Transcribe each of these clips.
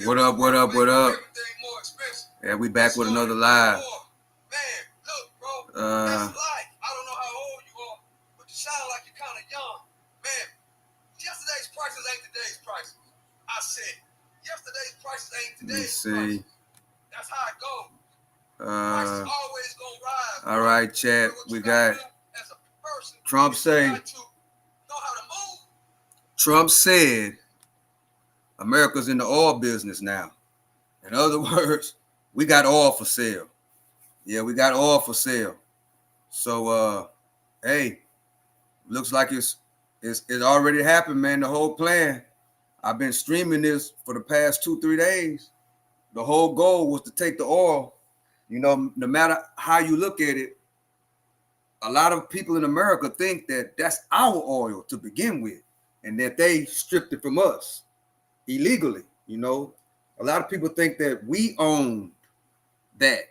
What up, what up, what up? Yeah, we back with another live. I don't know how old you are, but you sound like you're kind of young. Man, yesterday's prices ain't today's prices. I said, yesterday's prices ain't today's prices. That's how it goes. Prices always gonna rise. All right, chat. We got Trump saying. Trump said America's in the oil business now. In other words, we got oil for sale. Yeah, we got oil for sale. So, hey, looks like it's already happened, man. The whole plan. I've been streaming this for the past 2-3 days. The whole goal was to take the oil. You know, no matter how you look at it, a lot of people in America think that that's our oil to begin with, and that they stripped it from us illegally. You know, a lot of people think that we own that,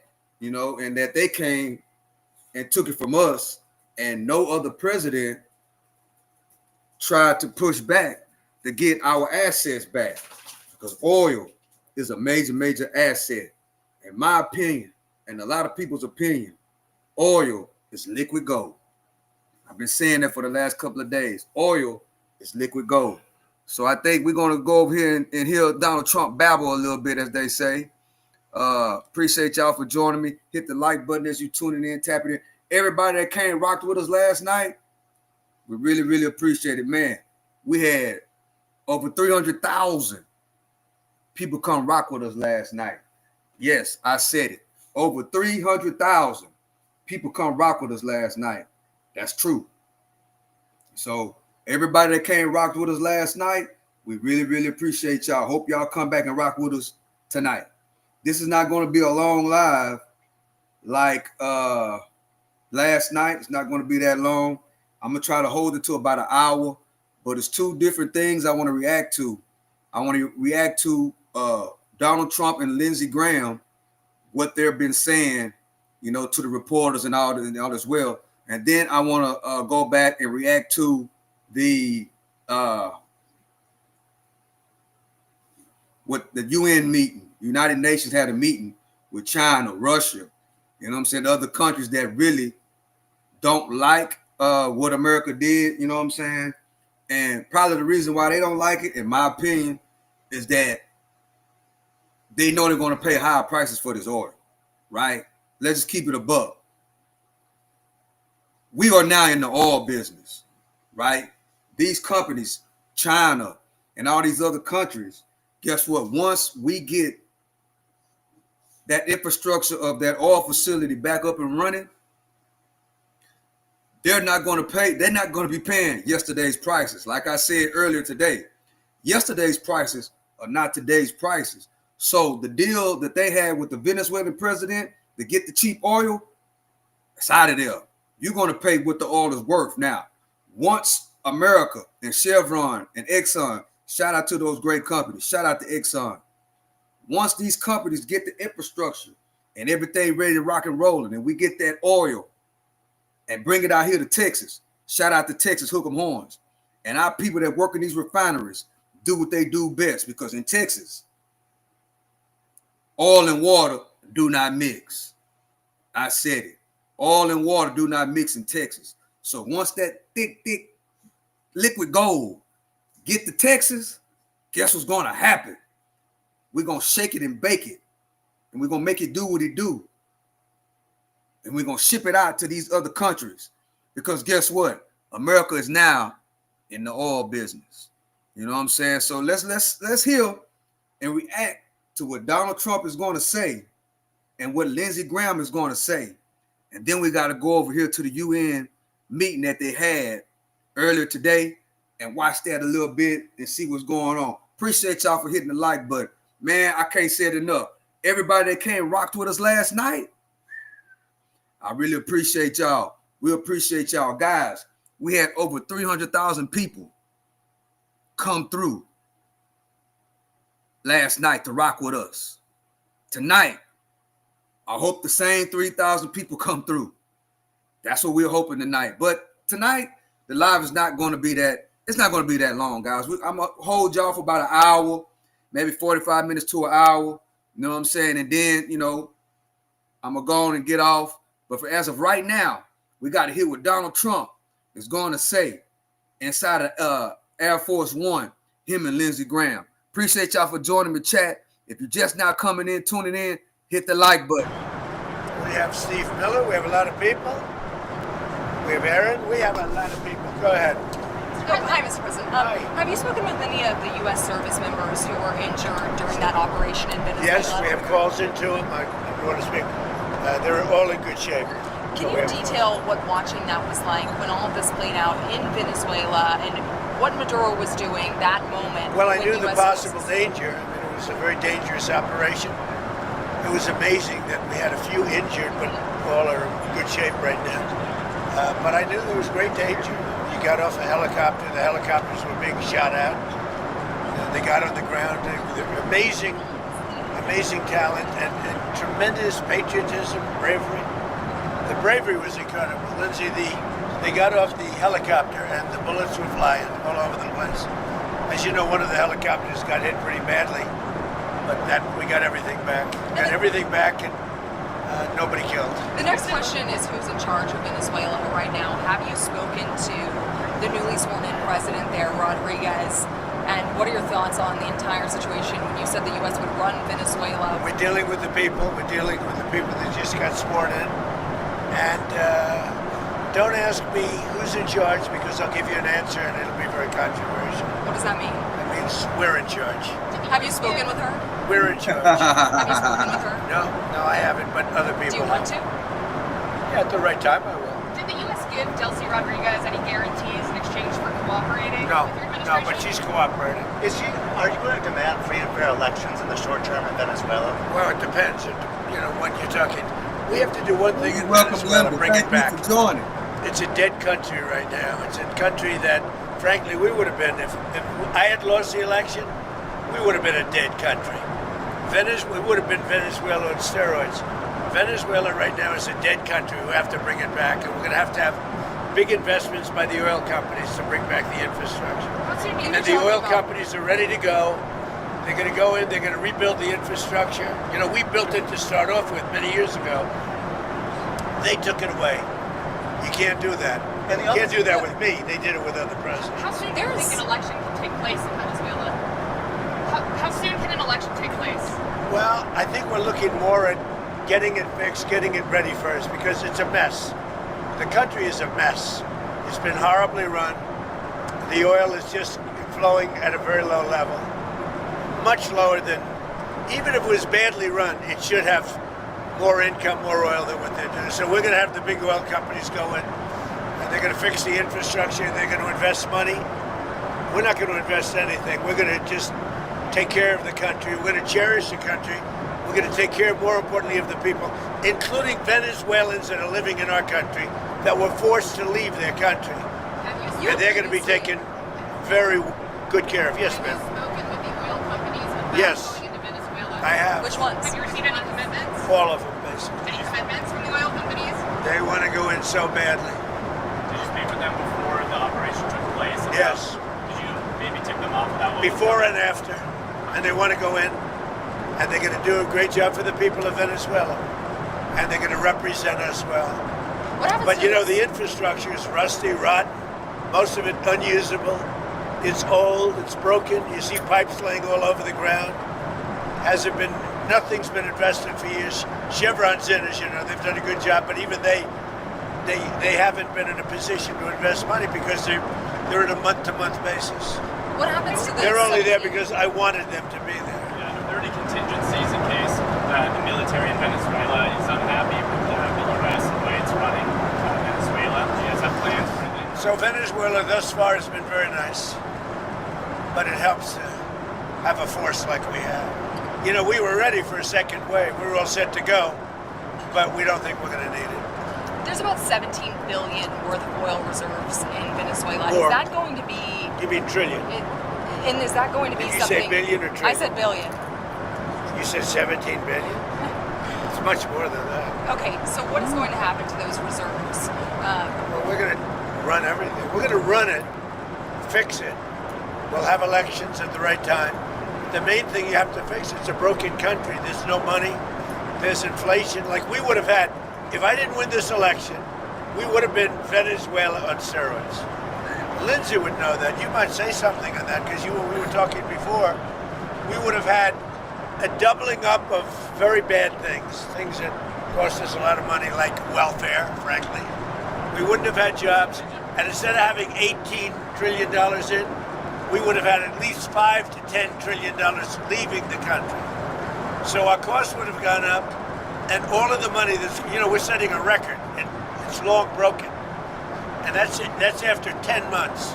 you know, and that they came and took it from us, and no other president tried to push back to get our assets back, because oil is a major asset. In my opinion, and a lot of people's opinion, oil is liquid gold. I've been saying that for the last couple of days. Oil is liquid gold. So I think we're going to go over here and hear Donald Trump babble a little bit, as they say. Appreciate y'all for joining me. Hit the like button as you tuning in, tapping in. Everybody that came rocked with us last night, we really appreciate it, man. We had over 300,000 people come rock with us last night. Yes, I said it. Over 300,000 people come rock with us last night. That's true. So everybody that came rocked with us last night, we really appreciate y'all. Hope y'all come back and rock with us tonight. This is not going to be a long live like last night. It's not going to be that long. I'm going to try to hold it to about an hour, but it's two different things I want to react to. I want to react to Donald Trump and Lindsey Graham, what they've been saying, you know, to the reporters and all as well. And then I want to go back and react to the what the UN meeting. United Nations had a meeting with China, Russia, you know what I'm saying, other countries that really don't like what America did, you know what I'm saying? And probably the reason why they don't like it, in my opinion, is that they know they're going to pay higher prices for this oil, right? Let's just keep it above. We are now in the oil business, right? These companies, China and all these other countries, guess what? Once we get that infrastructure of that oil facility back up and running, they're not going to be paying yesterday's prices. Like I said earlier today, yesterday's prices are not today's prices. So the deal that they had with the Venezuelan president to get the cheap oil, it's out of there. You're going to pay what the oil is worth now. Once America and Chevron and Exxon, shout out to those great companies, shout out to Exxon. Once these companies get the infrastructure and everything ready to rock and roll, and we get that oil and bring it out here to Texas, shout out to Texas Hook 'em Horns. And our people that work in these refineries do what they do best, because in Texas, oil and water do not mix. I said it. Oil and water do not mix in Texas. So once that thick liquid gold get to Texas, guess what's going to happen? We're going to shake it and bake it, and we're going to make it do what it do. And we're going to ship it out to these other countries, because guess what? America is now in the oil business. You know what I'm saying? So let's hear and react to what Donald Trump is going to say and what Lindsey Graham is going to say. And then we got to go over here to the UN meeting that they had earlier today and watch that a little bit and see what's going on. Appreciate y'all for hitting the like button. Man, I can't say it enough. Everybody that came rocked with us last night, I really appreciate y'all. We appreciate y'all. Guys, we had over 300,000 people come through last night to rock with us. Tonight, I hope the same 3,000 people come through. That's what we're hoping tonight. But tonight, the live is not going to be that. It's not going to be that long, guys. I'm going to hold y'all for about an hour, maybe 45 minutes to an hour. You know what I'm saying? And then, I'm going to go on and get off. But as of right now, we got to hear what Donald Trump is going to say inside of Air Force One, him and Lindsey Graham. Appreciate y'all for joining the chat. If you're just now coming in, tuning in, hit the like button. We have Steve Miller. We have a lot of people. We have Aaron. We have a lot of people. Go ahead. Hi, Mr. President. Have you spoken with any of the U.S. service members who were injured during that operation in Venezuela? Yes, we have calls into them. I want to speak. They're all in good shape. Can you detail what watching that was like when all of this played out in Venezuela and what Maduro was doing that moment? Well, I knew the possible danger. I mean, it was a very dangerous operation. It was amazing that we had a few injured, but all are in good shape right now. But I knew there was great danger. You got off a helicopter, the helicopters were being shot at. They got on the ground. They're amazing talent and tremendous patriotism, bravery. The bravery was incredible. Lindsay, they got off the helicopter and the bullets were flying all over the place. As you know, one of the helicopters got hit pretty badly, but we got everything back. Got everything back and nobody killed. The next question is who's in charge of Venezuela right now? Have you spoken to the newly sworn-in president there, Rodriguez? And what are your thoughts on the entire situation when you said the U.S. would run Venezuela? We're dealing with the people. We're dealing with the people that just got sworn in. And don't ask me who's in charge because I'll give you an answer and it'll be very controversial. What does that mean? It means we're in charge. Have you spoken with her? We're in charge. Have you spoken with her? No, I haven't, but other people Do you want to? Yeah, at the right time I will. Did the U.S. give Delcy Rodriguez any guarantees in exchange for cooperating No, with your administration? no, but she's cooperating. Are you going to demand free and fair elections in the short term in Venezuela? Well, it depends. What you're talking. We have to do one thing in Welcome, Venezuela, Webull. bring Thank it back. you for joining. It's a dead country right now. It's a country that, frankly, we would have been, if I had lost the election, we would have been a dead country. We would have been Venezuela on steroids. Venezuela right now is a dead country. We have to bring it back, and we're going to have big investments by the oil companies to bring back the infrastructure. And the oil companies are ready to go. They're going to go in, they're going to rebuild the infrastructure. We built it to start off with many years ago. They took it away. You can't do that. And you can't do that with me. They did it with other presidents. How soon do you think an election can take place in Venezuela? How soon can an election take place? Well, I think we're looking more at getting it fixed, getting it ready first, because it's a mess. The country is a mess. It's been horribly run. The oil is just flowing at a very low level. Much lower than, even if it was badly run, it should have more income, more oil than what they're doing. So we're going to have the big oil companies go in, and they're going to fix the infrastructure, and they're going to invest money. We're not going to invest anything. We're going to just take care of the country. We're going to cherish the country. We're going to take care, more importantly, of the people, including Venezuelans that are living in our country that were forced to leave their country. And they're going to be taken very good care of. Yes, ma'am. Have you spoken with the oil companies about Yes. going into Venezuela? I have. Which ones? Have you received any commitments? All of them, basically. Any commitments from the oil companies? They want to go in so badly. Did you speak with them before the operation took place? Yes. Did you maybe tip them off about what Before and after. And they want to go in, and they're going to do a great job for the people of Venezuela. And they're going to represent us well. What happens But to the infrastructure is rusty, rotten, most of it unusable. It's old, it's broken. You see pipes laying all over the ground. Nothing's been invested for years. Chevron's in, as you know, they've done a good job, but even they haven't been in a position to invest money because they're at a month-to-month basis. What happens to this? They're only there because I wanted them to be there. Yeah, are there any contingencies in case that the military in Venezuela is unhappy with the U.S. and the way it's running Venezuela? Do you guys have plans for anything? So Venezuela thus far has been very nice, but it helps to have a force like we have. We were ready for a second wave. We were all set to go, but we don't think we're going to need it. There's about 17 billion worth of oil reserves in Venezuela. More. Is that going to be? You mean trillion? And is that going to be Did you something? say billion or trillion? I said billion. You said 17 billion? It's much more than that. Okay, so what is going to happen to those reserves? Well, we're going to run everything. We're going to run it, fix it. We'll have elections at the right time. the main thing you have to fix, it's a broken country. There's no money. There's inflation. Like we would have had, if I didn't win this election, we would have been Venezuela on steroids. Lindsay would know that. You might say something on that because we were talking before. We would have had a doubling up of very bad things that cost us a lot of money, like welfare, frankly. We wouldn't have had jobs. And instead of having $18 trillion in, we would have had at least $5 to $10 trillion leaving the country. So our costs would have gone up, and all of the money that's, we're setting a record. It's long broken. And that's it. That's after 10 months.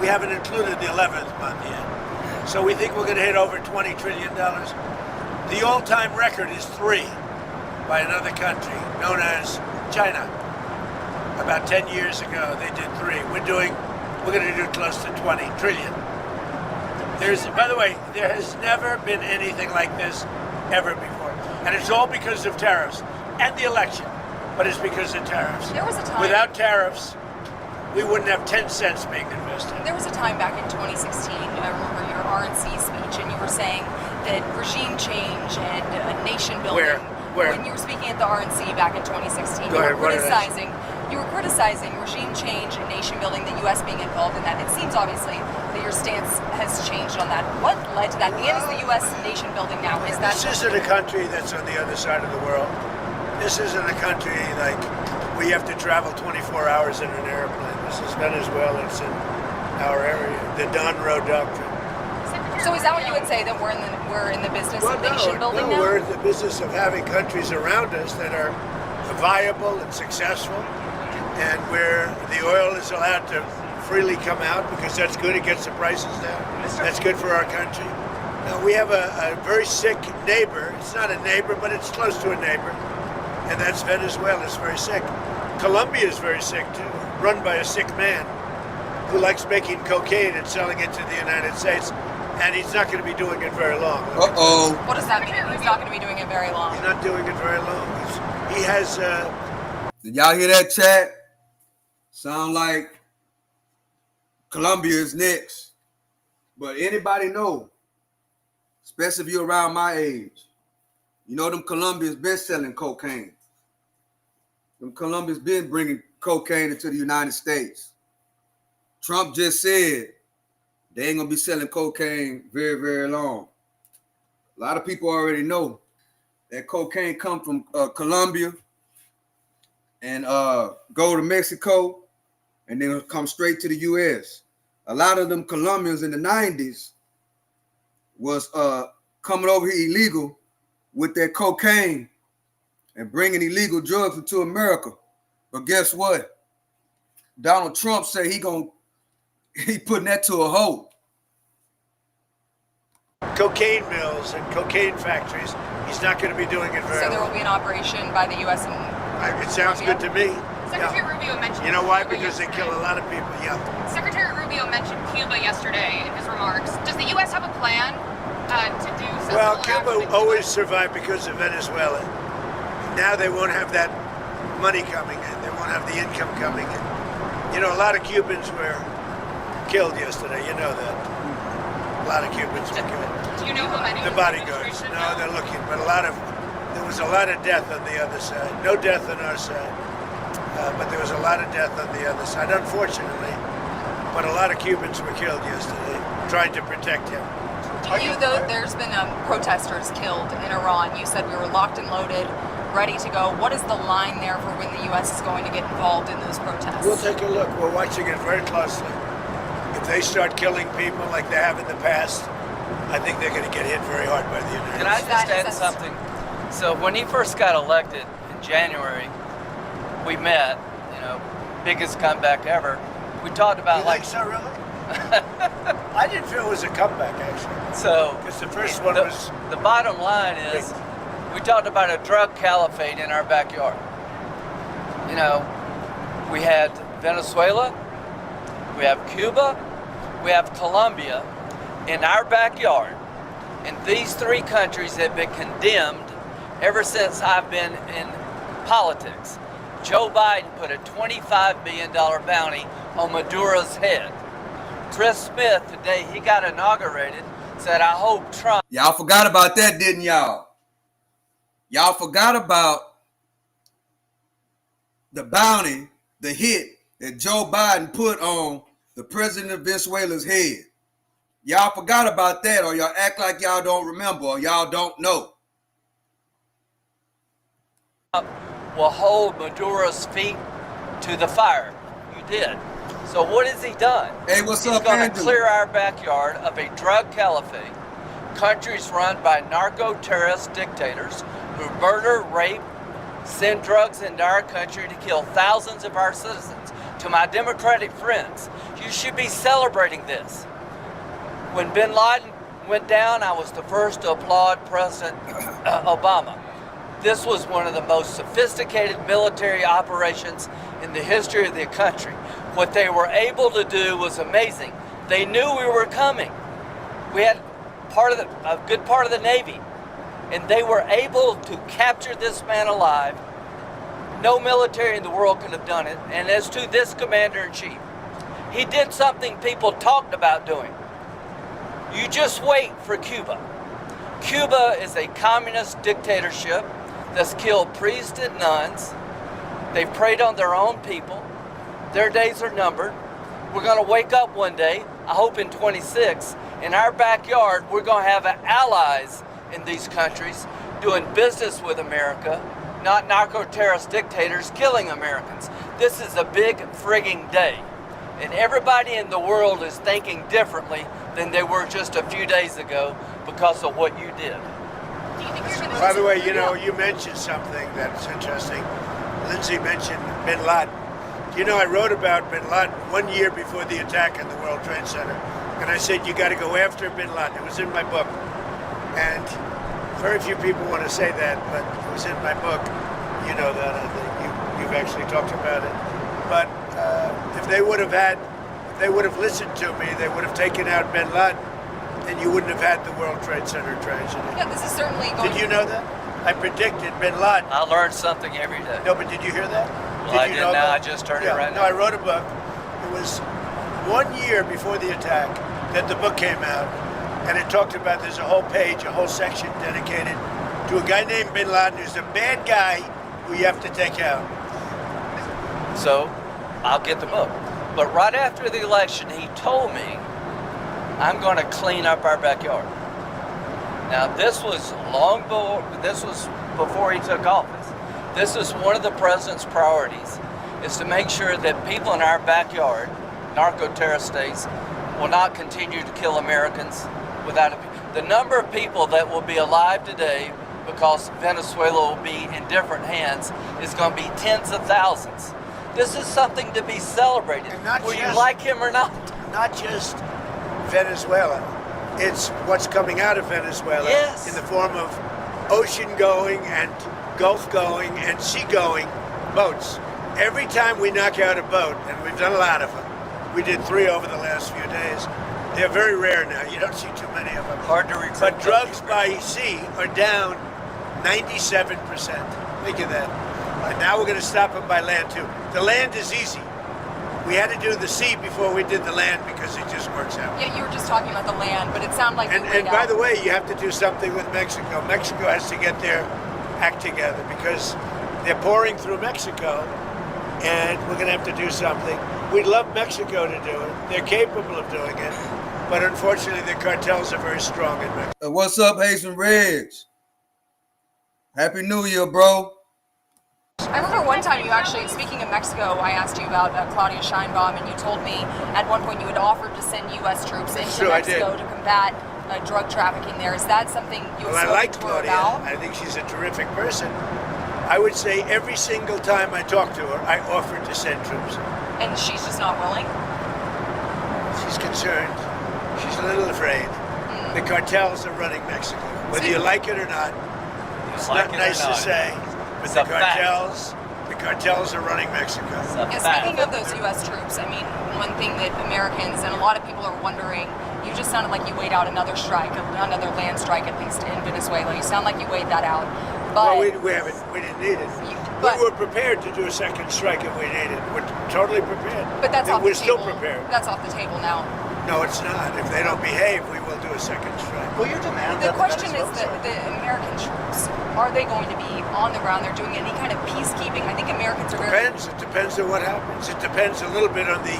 We haven't included the 11th month yet. So we think we're going to hit over $20 trillion. The all-time record is 3 by another country known as China. About 10 years ago, they did 3. We're going to do close to 20 trillion. By the way, there has never been anything like this ever before. And it's all because of tariffs and the election, but it's because of tariffs. There was a time. Without tariffs, we wouldn't have 10 cents being invested. There was a time back in 2016, I remember your RNC speech, and you were saying that regime change and nation building. Where? When you were speaking at the RNC back in 2016, Go ahead, you were criticizing regime change and nation building, the U.S. being involved in that. It seems obviously that your stance has changed on that. What led to that? And is the U.S. nation building now? Is that? This isn't a country that's on the other side of the world. This isn't a country like we have to travel 24 hours in an airplane. This is Venezuela. It's in our area. The Don Road Doctrine. So is that what you would say, that we're in the business of nation building now? We're in the business of having countries around us that are viable and successful, and where the oil is allowed to freely come out because that's good. It gets the prices down. That's good for our country. Now we have a very sick neighbor. It's not a neighbor, but it's close to a neighbor, and that's Venezuela. It's very sick. Colombia is very sick too, run by a sick man who likes making cocaine and selling it to the United States. And he's not going to be doing it very long. Uh-oh. What does that mean? He's not going to be doing it very long. He's not doing it very long. He has... Did y'all hear that, chat? Sound like Colombia is next. But anybody know, especially if you're around my age, you know them Colombians been selling cocaine. Them Colombians been bringing cocaine into the United States. Trump just said they ain't gonna be selling cocaine very, very long. A lot of people already know that cocaine come from Colombia and go to Mexico and then come straight to the U.S. A lot of them Colombians in the 90s was coming over here illegal with their cocaine and bringing illegal drugs into America. But guess what? Donald Trump said he putting that to a halt. Cocaine mills and cocaine factories. He's not going to be doing it very So there long. will be an operation by the U.S. and It sounds good to me. Secretary Rubio mentioned. You know why? Cuba Because they yesterday. kill a lot of people. Yeah. Secretary Rubio mentioned Cuba yesterday in his remarks. Does the U.S. have a plan to do something? Well, Cuba always survived because of Venezuela. Now they won't have that money coming in. They won't have the income coming in. You know, a lot of Cubans were killed yesterday. You know that. A lot of Cubans were killed. Do you know how many? The bodyguards. No, they're looking, but there was a lot of death on the other side. No death on our side, but there was a lot of death on the other side, unfortunately. But a lot of Cubans were killed yesterday, trying to protect him. There's been protesters killed in Iran. You said we were locked and loaded, ready to go. What is the line there for when the U.S. is going to get involved in those protests? We'll take a look. We're watching it very closely. If they start killing people like they have in the past, I think they're going to get hit very hard by the United Can I States. just add something? So when he first got elected in January, we met, biggest comeback ever. We talked about You think so, really? I didn't feel it was a comeback, actually. So Because the first one was... the bottom line is we talked about a drug caliphate in our backyard. We had Venezuela, we have Cuba, we have Colombia in our backyard. And these 3 countries have been condemned ever since I've been in politics. Joe Biden put a $25 billion bounty on Maduro's head. Chris Smith, today he got inaugurated, said, I hope Trump. Y'all forgot about that, didn't y'all? Y'all forgot about the bounty, the hit that Joe Biden put on the president of Venezuela's head. Y'all forgot about that, or y'all act like y'all don't remember, or y'all don't know. Will hold Maduro's feet to the fire. You did. So what has he done? Hey, what's He's up, going to Andrew? clear our backyard of a drug caliphate. Countries run by narco-terrorist dictators who murder, rape, send drugs into our country to kill thousands of our citizens. To my Democratic friends, you should be celebrating this. When bin Laden went down, I was the first to applaud President Obama. This was one of the most sophisticated military operations in the history of the country. What they were able to do was amazing. They knew we were coming. We had a good part of the Navy, and they were able to capture this man alive. No military in the world could have done it. And as to this commander-in-chief, he did something people talked about doing. You just wait for Cuba. Cuba is a communist dictatorship that's killed priests and nuns. They've preyed on their own people. Their days are numbered. We're going to wake up one day, I hope in 26, in our backyard, we're going to have allies in these countries doing business with America, not narco-terrorist dictators killing Americans. This is a big frigging day. And everybody in the world is thinking differently than they were just a few days ago because of what you did. Do you think you're going to? By the way, you know, you mentioned something that's interesting. Lindsay mentioned bin Laden. You know, I wrote about bin Laden 1 year before the attack on the World Trade Center. And I said, you got to go after bin Laden. It was in my book. And very few people want to say that, but it was in my book. You know that. I think you've actually talked about it. But if they would have listened to me, they would have taken out bin Laden, and you wouldn't have had the World Trade Center tragedy. Yeah, this is certainly going. Did you know that? I predicted bin Laden. I learn something every day. No, but did you hear that? Well, I you didn't know now. that? I just heard it Yeah, right no, now. I wrote a book. It was 1 year before the attack that the book came out, and it talked about, there's a whole page, a whole section dedicated to a guy named bin Laden who's a bad guy who you have to take out. So, I'll get the book. But right after the election, he told me, I'm going to clean up our backyard. Now, this was before he took office. This is one of the president's priorities, is to make sure that people in our backyard, narco-terrorist states, will not continue to kill Americans without the number of people that will be alive today because Venezuela will be in different hands is going to be tens of thousands. This is something to be celebrated, whether you like him or not. Not just Venezuela. It's what's coming out of Venezuela in the form of ocean-going and Gulf-going and sea-going boats. Every time we knock out a boat, and we've done a lot of them, we did 3 over the last few days. They're very rare now. You don't see too many of them. Hard to recruit. But drugs by sea are down 97%. Think of that. And now we're going to stop them by land too. The land is easy. We had to do the sea before we did the land because it just works out. Yeah, you were just talking about the land, but it sounded like you And by the way, you have to do something with Mexico. Mexico has to get their act together because they're pouring through Mexico, and we're going to have to do something. We'd love Mexico to do it. They're capable of doing it, but unfortunately, the cartels are very strong in Mexico. What's up, Hazen Reds? Happy New Year, bro. I remember one time you actually, speaking of Mexico, I asked you about Claudia Sheinbaum, and you told me at one point you had offered to send U.S. troops into Mexico to combat drug trafficking there. Is that something you have Well, I like spoken to her Claudia. about? I think she's a terrific person. I would say every single time I talk to her, I offered to send troops. And she's just not willing? She's concerned. She's a little afraid. The cartels are running Mexico. Whether you like it or not, it's not nice to say, but the cartels are running Mexico. Yeah, speaking of those U.S. troops, I mean, one thing that Americans and a lot of people are wondering, you just sounded like you weighed out another strike, another land strike, at least in Venezuela. You sound like you weighed that out. But Well, we didn't need it. We were prepared to do a second strike if we needed it. We're totally prepared. But that's off We're the still table. prepared. That's off the table now. No, it's not. If they don't behave, we will do a a second strike. Will you demand The that question is Venezuela- that the American troops, are they going to be on the ground? They're doing any kind of peacekeeping? I think Americans are very... Depends. It depends on what happens. It depends a little bit on the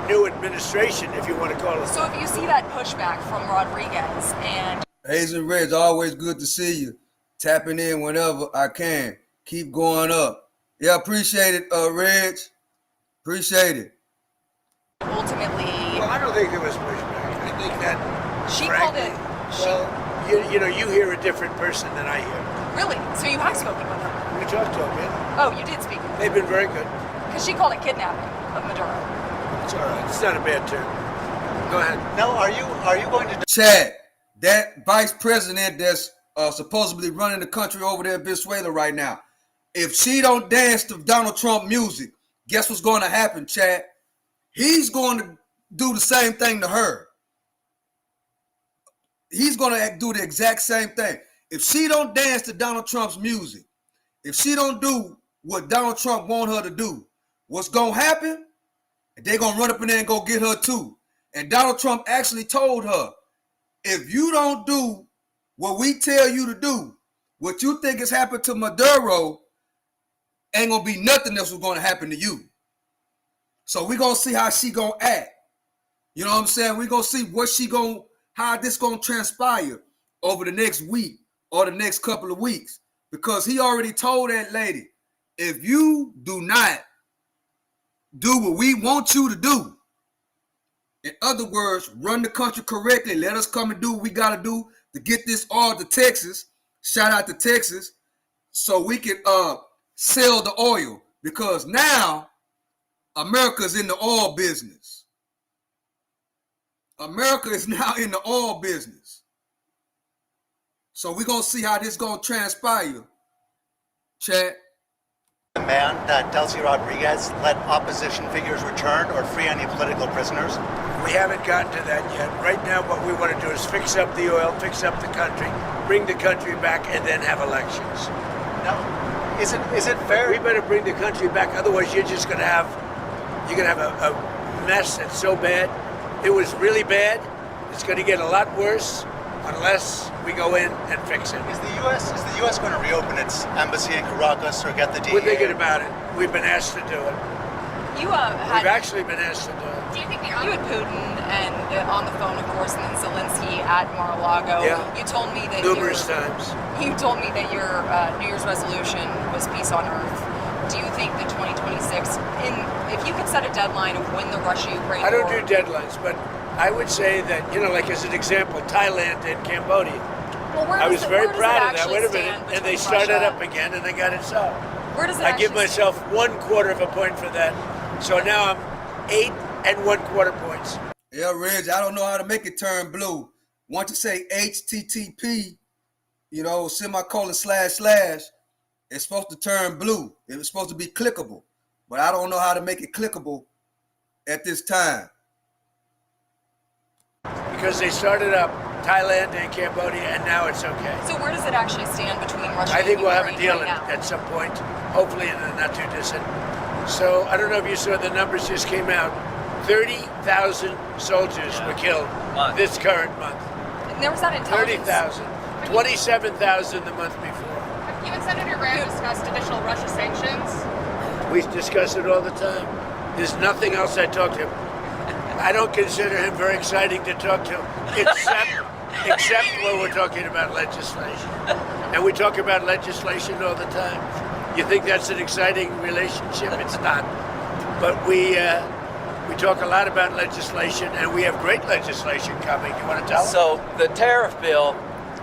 new administration, if you want to call it. So if you see that pushback from Rodriguez and... Hayes and Reg, always good to see you. Tapping in whenever I can. Keep going up. Yeah, appreciate it, Reg. Appreciate it. ultimately... Well, I don't think there was pushback. I think that... She frankly, called it... Well, you know, you hear a different person than I hear. Really? So you have spoken with her? We talked to them, yeah. Oh, you did speak with her? They've been very good. Because she called it kidnapping of Maduro. It's all right. It's not a bad term. Go ahead. Now, are you going to Chad, that vice president that's supposedly running the country over there in Venezuela right now, if she don't dance to Donald Trump music, guess what's going to happen, Chad? He's going to do the same thing to her. He's going to do the exact same thing. If she don't dance to Donald Trump's music, if she don't do what Donald Trump want her to do, what's going to happen? They're going to run up in there and go get her too. And Donald Trump actually told her, if you don't do what we tell you to do, what you think has happened to Maduro, ain't going to be nothing else was going to happen to you. So we're going to see how she going to act. You know what I'm saying? We're going to see how this going to transpire over the next week or the next couple of weeks. Because he already told that lady, if you do not do what we want you to do, in other words, run the country correctly, let us come and do what we got to do to get this oil to Texas. Shout out to Texas. So we can sell the oil. Because now America's in the oil business. America is now in the oil business. So we're going to see how this going to transpire. Chad. demand that Delcy Rodriguez let opposition figures return or free any political prisoners? We haven't gotten to that yet. Right now, what we want to do is fix up the oil, fix up the country, bring the country back, and then have elections. No. Is it fair? We better bring the country back. Otherwise, you're gonna have a mess that's so bad. It was really bad. It's going to get a lot worse unless we go in and fix it. Is the U.S. going to reopen its embassy in Caracas or get the DEA? We're thinking about it. We've been asked to do it. We've actually been asked to do it. Do you think you had Putin and on the phone, of course, and then Zelensky at Mar-a-Lago. Yeah. You told me that numerous times. You told me that your New Year's resolution was peace on Earth. Do you think that 2026, if you could set a deadline of when the Russia-Ukraine I don't war... do deadlines, but I would say that, like as an example, Thailand and Cambodia. Well, I was very proud of that. Wait a minute. minute. And they started up again and they got it solved. Where does it I give myself 1/4 of a point for that. So now I'm 8 1/4 points. Yeah, Reg, I don't know how to make it turn blue. Want to say HTTP, semicolon // it's supposed to turn blue. It was supposed to be clickable, but I don't know how to make it clickable at this time. Because they started up Thailand and Cambodia, and now it's okay. So where does it actually stand between Russia I think and we'll have a Ukraine deal right now? at some point, hopefully in the not too distant. So I don't know if you saw the numbers just came out. 30,000 soldiers were killed this current month. And there was that intelligence. 30,000. 27,000 the month before. You and Senator Graham discussed additional Russia sanctions. We discuss it all the time. There's nothing else I talk to him. I don't consider him very exciting to talk to, except when we're talking about legislation. And we talk about legislation all the time. You think that's an exciting relationship? It's not. But we talk a lot about legislation, and we have great legislation coming. You want to tell them? So the tariff bill,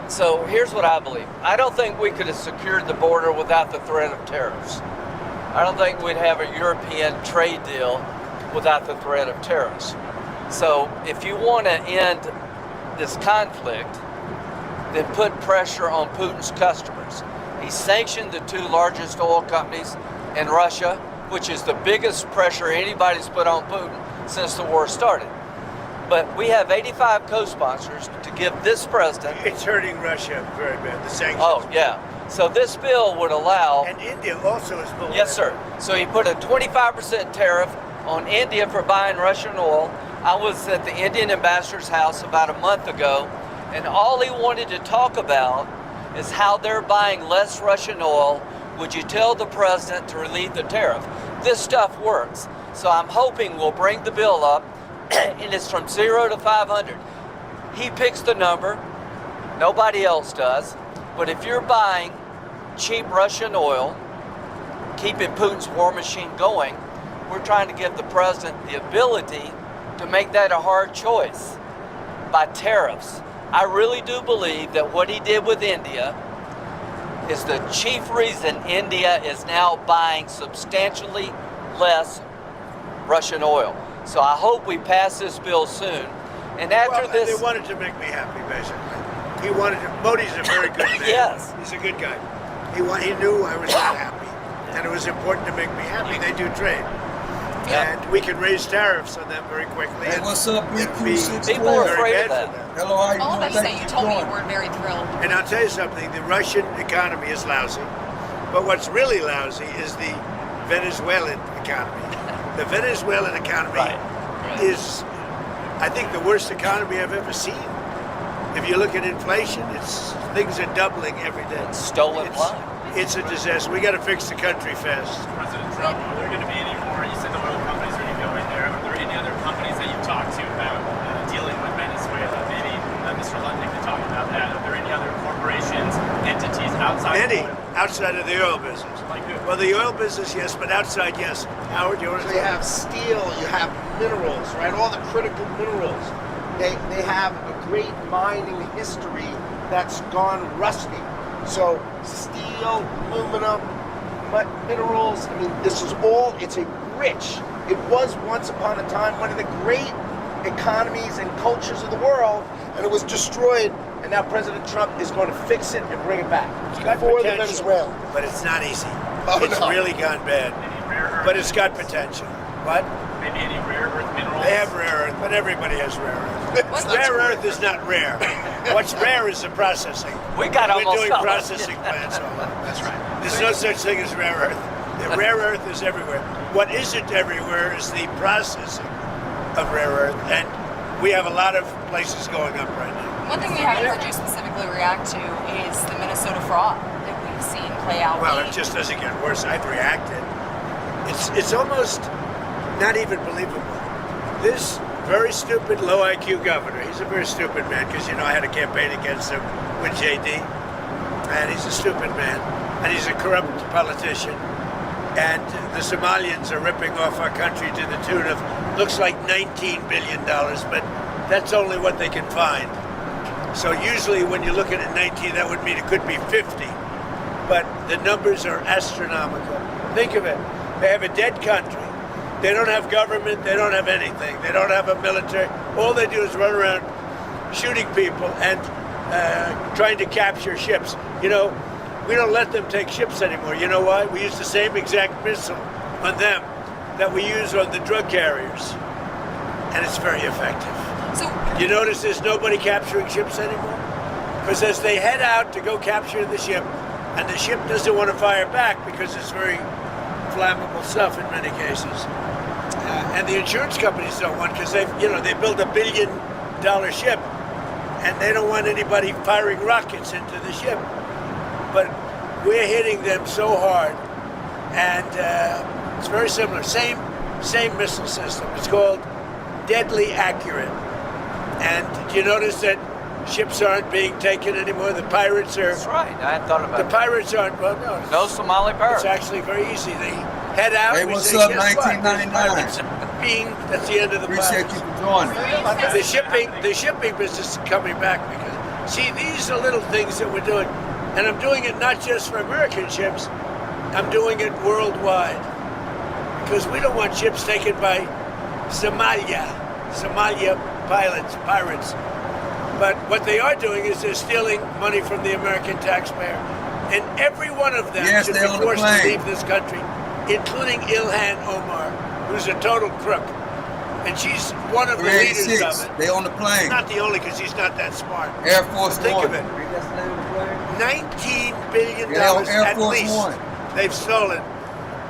so here's what I believe. I don't think we could have secured the border without the threat of tariffs. I don't think we'd have a European trade deal without the threat of tariffs. So if you want to end this conflict, then put pressure on Putin's customers. He sanctioned the 2 largest oil companies in Russia, which is the biggest pressure anybody's put on Putin since the war started. But we have 85 co-sponsors to give this president... It's hurting Russia very bad, the sanctions. Oh, yeah. So this bill would allow... And India also is below. Yes, sir. So he put a 25% tariff on India for buying Russian oil. I was at the Indian ambassador's house about a month ago, and all he wanted to talk about is how they're buying less Russian oil. Would you tell the president to relieve the tariff? This stuff works. So I'm hoping we'll bring the bill up, and it's from 0 to 500. He picks the number, nobody else does. But if you're buying cheap Russian oil, keeping Putin's war machine going, we're trying to give the president the ability to make that a hard choice by tariffs. I really do believe that what he did with India is the chief reason India is now buying substantially less Russian oil. So I hope we pass this bill soon. And after this, they wanted to make me happy, basically. He wanted to. Modi's a very good man. Yes. He's a good guy. He knew I was not happy, and it was important to make me happy. They do trade. Yeah. And we can raise tariffs on them very quickly. Hey, what's up, it'd be BQ6? people are very afraid of bad that. for them. Hello, how you All doing? that you say, Thank you for told me you joining. weren't very thrilled. And I'll tell you something, the Russian economy is lousy, but what's really lousy is the Venezuelan economy. The Venezuelan economy is, I think, the worst economy I've ever seen. If you look at inflation, things are doubling every day. It's stolen blood. It's a disaster. We got to fix the country fast. President Trump, are there going to be any more? You said the oil companies are going to go in there. Are there any other companies that you've talked to about dealing with Venezuela? Maybe Mr. Lutnick could talk about that. Are there any other corporations, entities outside Many of oil? outside of the oil business. Like who? Well, the oil business, yes, but outside, yes. Howard, you want to So you have steel, you have minerals, right? All the critical minerals. They have a great mining history that's gone rusty. So steel, aluminum, minerals, I mean, this is all, it's a rich, it was once upon a time one of the great economies and cultures of the world, and it was destroyed, and now President Trump is going to fix it and bring it back got for the potential, Venezuela. but it's not easy. Oh, It's no. really gone bad. Any rare earth? But it's got potential. What? Maybe any rare earth minerals? They have rare earth, but everybody has rare earth. What's Rare earth is not rare. What's rare is the processing. We got We're almost doing all of it. processing plants all over. That's right. There's no such thing as rare earth. The rare earth is everywhere. What isn't everywhere is the processing of rare earth, and we have a lot of places going up right now. One thing we haven't heard you specifically react to is the Minnesota fraud that we've seen play out. Well, it just doesn't get worse. I've reacted. It's almost not even believable. This very stupid, low IQ governor, he's a very stupid man, because, I had a campaign against him with JD, and he's a stupid man, and he's a corrupt politician, and the Somalians are ripping off our country to the tune of, looks like $19 billion, but that's only what they can find. So usually when you're looking at 19, that would mean it could be 50, but the numbers are astronomical. Think of it. They have a dead country. They don't have government. They don't have anything. They don't have a military. All they do is run around shooting people and trying to capture ships. We don't let them take ships anymore. You know why? We use the same exact missile on them that we use on the drug carriers. And it's very effective. So You notice there's nobody capturing ships anymore? Because as they head out to go capture the ship, and the ship doesn't want to fire back because it's very flammable stuff in many cases. And the insurance companies don't want, because they build $1 billion ship, and they don't want anybody firing rockets into the ship. But we're hitting them so hard, and it's very similar. Same missile system. It's called Deadly Accurate. And do you notice that ships aren't being taken anymore? The pirates are. That's right. I hadn't thought about The that. pirates aren't. Well, no. No Somali It's pirates. actually very easy. They head out. Hey, we what's say, up, guess what? 1999? Bing. That's the end of the Appreciate pirates. you for joining. The shipping business is coming back, because see, these are little things that we're doing, and I'm doing it not just for American ships. I'm doing it worldwide, because we don't want ships taken by Somalia pirates. But what they are doing is they're stealing money from the American taxpayer. And every one of them should be they're on the forced to plane. leave this country, including Ilhan Omar, who's a total crook. And she's one of the leaders 386. of it. They on the plane. Not the only, because he's not that smart. Air Force Think One. of it. $19 billion Yeah, Air at Force least One. they've stolen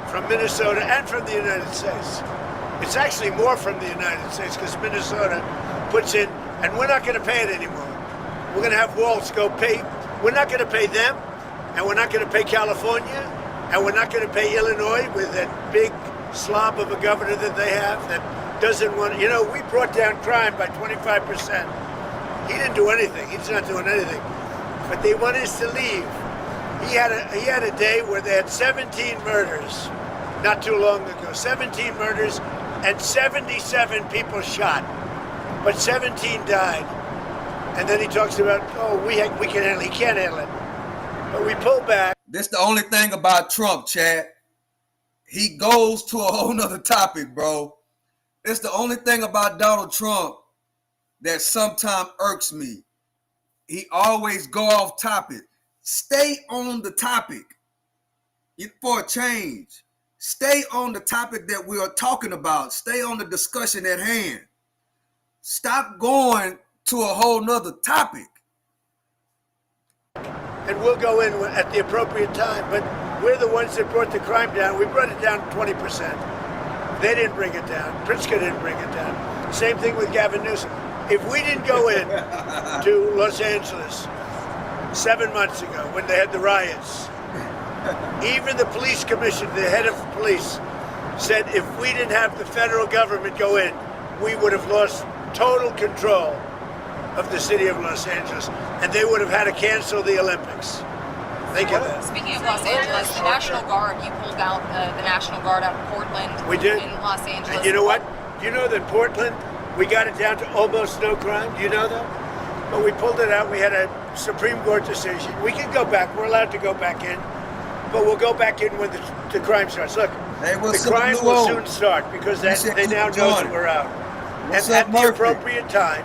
from Minnesota and from the United States. It's actually more from the United States, because Minnesota puts in, and we're not going to pay it anymore. We're going to have walls go pay. We're not going to pay them, and we're not going to pay California, and we're not going to pay Illinois with that big slob of a governor that they have that doesn't want. You know, we brought down crime by 25%. He didn't do anything. He's not doing anything. But they want us to leave. He had a day where they had 17 murders, not too long ago. 17 murders and 77 people shot, but 17 died. And then he talks about, oh, we can handle it. He can't handle it. But we pull back. This the only thing about Trump, Chad. He goes to a whole nother topic, bro. It's the only thing about Donald Trump that sometimes irks me. He always go off topic. Stay on the topic for a change. Stay on the topic that we are talking about. Stay on the discussion at hand. Stop going to a whole nother topic. And we'll go in at the appropriate time. But we're the ones that brought the crime down. We brought it down 20%. They didn't bring it down. Pritzker didn't bring it down. Same thing with Gavin Newsom. If we didn't go in to Los Angeles 7 months ago when they had the riots, even the police commission, the head of police, said if we didn't have the federal government go in, we would have lost total control of the city of Los Angeles, and they would have had to cancel the Olympics. Think of that. Speaking of Los Angeles, the National Guard, you pulled out the National Guard out of Portland. We did. In Los Angeles. And you know what? Do you know that Portland, we got it down to almost no crime? Do you know that? But we pulled it out. We had a Supreme Court decision. We can go back. We're allowed to go back in. But we'll go back in when the crime starts. Look, the crime will soon start because they now know that we're out. And at the appropriate time,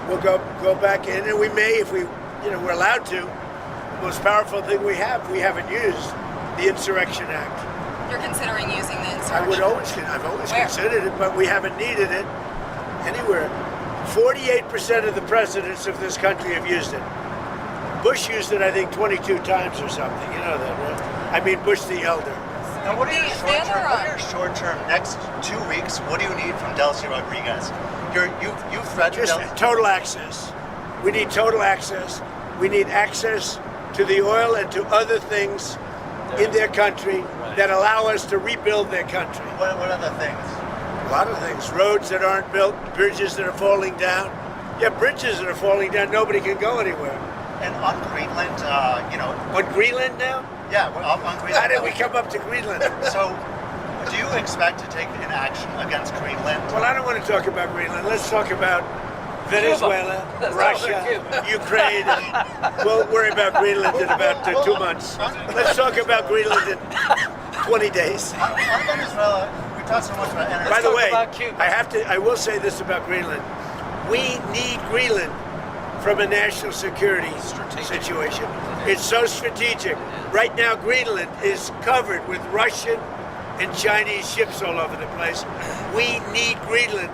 we'll go back in, and we may, if we're allowed to. The most powerful thing we haven't used the Insurrection Act. You're considering using the insurrection? I've always considered it, but we haven't needed it anywhere. 48% of the presidents of this country have used it. Bush used it, I think, 22 times or something. You know that, right? I mean, Bush the elder. Now, what are your short-term next 2 weeks? What do you need from Delcy Rodriguez? You've threatened just total access. We need total access. We need access to the oil and to other things in their country that allow us to rebuild their country. What other things? A lot of things. Roads that aren't built, bridges that are falling down. Yeah, bridges that are falling down, nobody can go anywhere. And on Greenland, On Greenland now? Yeah, on Greenland. How did we come up to Greenland? So, do you expect to take an action against Greenland? Well, I don't want to talk about Greenland. Let's talk about Venezuela, Russia, Ukraine. We'll worry about Greenland in about 2 months. Let's talk about Greenland in 20 days. On Venezuela, we talked so much about energy. By the way, I will say this about Greenland. We need Greenland from a national security situation. It's so strategic. Right now, Greenland is covered with Russian and Chinese ships all over the place. We need Greenland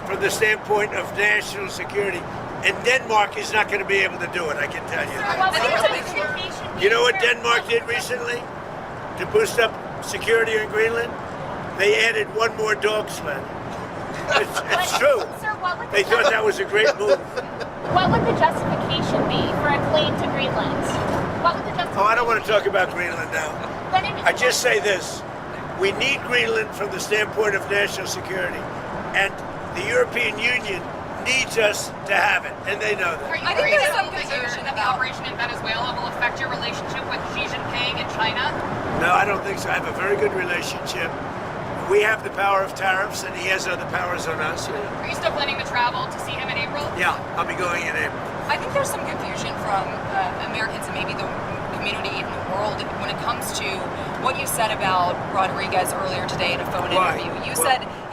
from the standpoint of national security. And Denmark is not going to be able to do it, I can tell you that. You know what Denmark did recently to boost up security in Greenland? They added one more dog sled. It's true. They thought that was a great move. What would the justification be for a claim to Greenland? What would the justification? Oh, I don't want to talk about Greenland now. I just say this. We need Greenland from the standpoint of national security. And the European Union needs us to have it, and they know that. I think there's some confusion that the about operation in Venezuela will affect your relationship with Xi Jinping in China. No, I don't think so. I have a very good relationship. We have the power of tariffs, and he has other powers on us. Are you still planning to travel to see him in April? Yeah, I'll be going in April. I think there's some confusion from Americans and maybe the community in the world when it comes to what you said about Rodriguez earlier today in a phone interview. You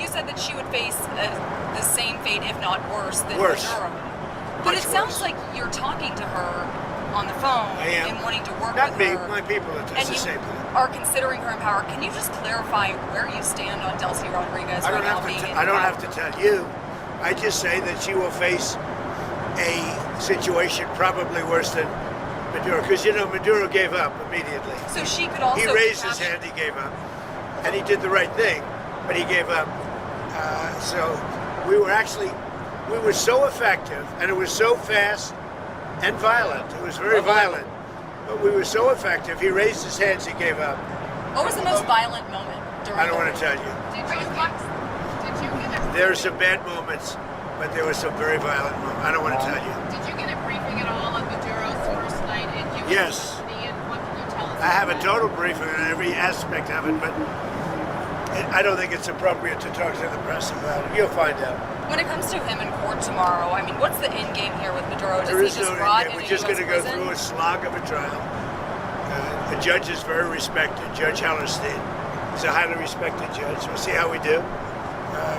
said that she would face the same fate, if not worse, than Maduro. But it sounds like you're talking to her on the phone and wanting to work with her. Not me, my people are just the same thing. Are considering her in power. Can you just clarify where you stand on Delcy Rodriguez right now being in I don't have to tell you. I just say that she will face a situation probably worse than Maduro, because Maduro gave up immediately. So she could also. He raised his hand. He gave up, and he did the right thing, but he gave up. So we were so effective, and it was so fast and violent. It was very violent. But we were so effective, he raised his hands, he gave up. What was the most violent moment during I don't want to tell you. Did you get a There are some bad moments, but there were some very violent moments. I don't want to tell you. Did you get a briefing at all on Maduro's first night in U.S. Yes. custody, and what can you tell us? I have a about total briefing on every aspect of it, but I don't think it's appropriate to talk to the press about it. You'll find out. When it comes to him in court tomorrow, I mean, what's the end game here with Maduro? Does There he is just no rot end. in We're a just US going to go prison? through a slog of a trial. The judge is very respected, Judge Hellerstein. He's a highly respected judge. We'll see how we do.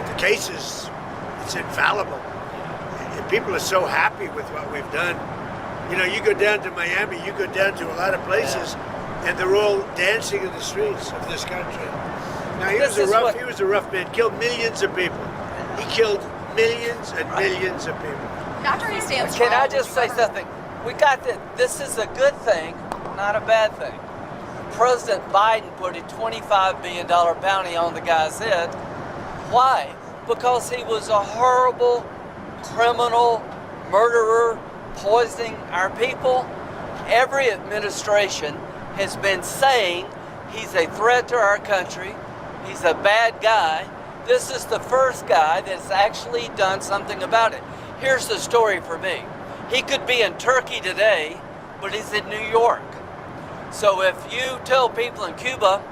The case it's infallible. And people are so happy with what we've done. You know, you go down to Miami, you go down to a lot of places, and they're all dancing in the streets of this country. Now, he was a rough man, killed millions of people. He killed millions and millions of people. After he stands Can trial, I just say something? We got that. This is a good thing, not a bad thing. President Biden put a $25 billion bounty on the guy's head. Why? Because he was a horrible criminal, murderer, poisoning our people. Every administration has been saying he's a threat to our country. He's a bad guy. This is the first guy that's actually done something about it. Here's the story for me. He could be in Turkey today, but he's in New York. So if you tell people in Cuba,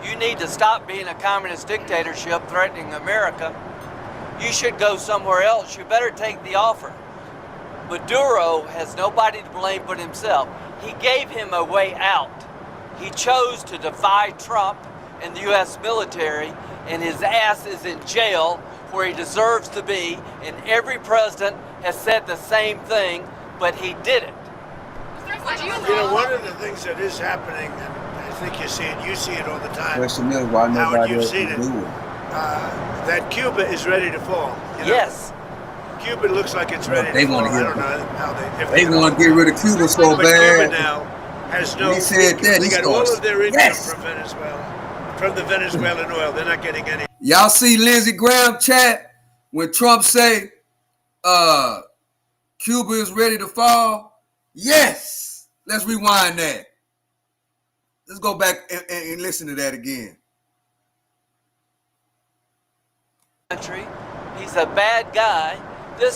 you need to stop being a communist dictatorship threatening America, you should go somewhere else. You better take the offer. Maduro has nobody to blame but himself. He gave him a way out. He chose to defy Trump and the U.S. military, and his ass is in jail where he deserves to be, and every president has said the same thing, but he did it. You know, one of the things that is happening, and I think you see it all the time. Question is why Howard, nobody you've else seen can it. do it. That Cuba is ready to fall. You know? Yes. Cuba looks like it's ready They to fall. wanna I get don't know how They want to get rid of Cuba so But Cuba bad. now has no. When he said that, they he got all starts, of their income yes. from Venezuela, from the Venezuelan oil. They're not getting any. Y'all see Lindsey Graham chat when Trump say Cuba is ready to fall? Yes. Let's rewind that. Let's go back and listen to that again. Country. He's a bad guy. This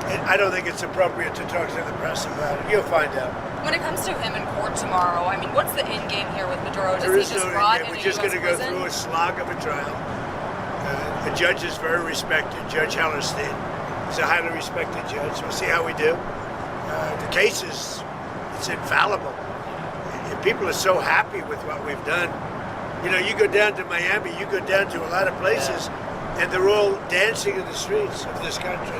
I don't think it's appropriate to talk to the press about it. You'll find out. When it comes to him in court tomorrow, I mean, what's the end game here with Maduro? There Does is he just no rot end. in We're a just US going to go prison? through a slog of a trial. The judge is very respected, Judge Hellerstein. He's a highly respected judge. We'll see how we do. The case it's infallible. And people are so happy with what we've done. You know, you go down to Miami, you go down to a lot of places, and they're all dancing in the streets of this country.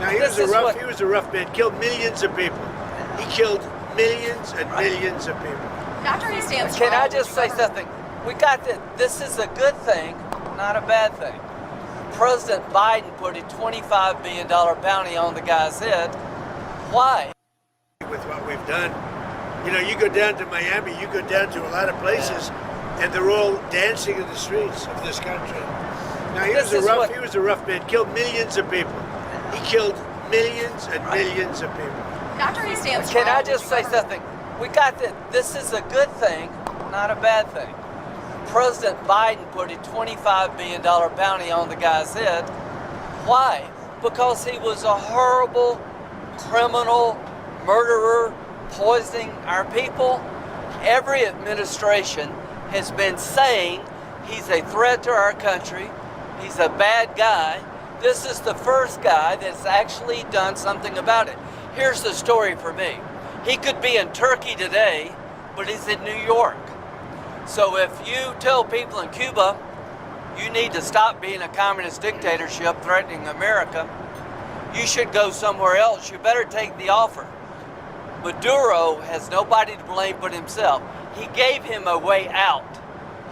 Now, he was a rough man, killed millions of people. He killed millions and millions of people. After he stands Can trial, I just say something? We got that. This is a good thing, not a bad thing. President Biden put a $25 billion bounty on the guy's head. Why? With what we've done. You know, you go down to Miami, you go down to a lot of places, and they're all dancing in the streets of this country. Now, he was a rough man, killed millions of people. He killed millions and millions of people. After he stands trial, Can I just say something? We got that. This is a good thing, not a bad thing. President Biden put a $25 billion bounty on the guy's head. Why? Because he was a horrible criminal, murderer, poisoning our people. Every administration has been saying he's a threat to our country. He's a bad guy. This is the first guy that's actually done something about it. Here's the story for me. He could be in Turkey today, but he's in New York. So if you tell people in Cuba, you need to stop being a communist dictatorship threatening America, you should go somewhere else. You better take the offer. Maduro has nobody to blame but himself. He gave him a way out.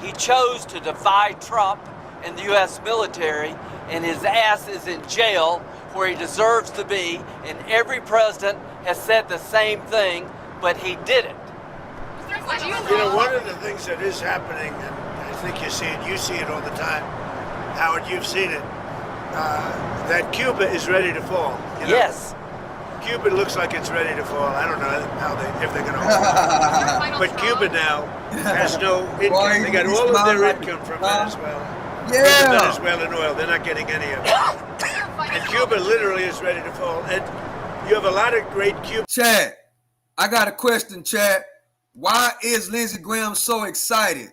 He chose to defy Trump and the U.S. military, and his ass is in jail where he deserves to be, and every president has said the same thing, but he did it. You know, one of the things that is happening, and I think you see it all the time. Howard, you've seen it. That Cuba is ready to fall. You know? Yes. Cuba looks like it's ready to fall. I don't know if they're going to hold it. But Cuba now has no income. They got all of their income from Venezuela. From the Venezuelan oil. They're not getting any of it. And Cuba literally is ready to fall. And you have a lot of great Cuban. Chad, I got a question, Chad. Why is Lindsey Graham so excited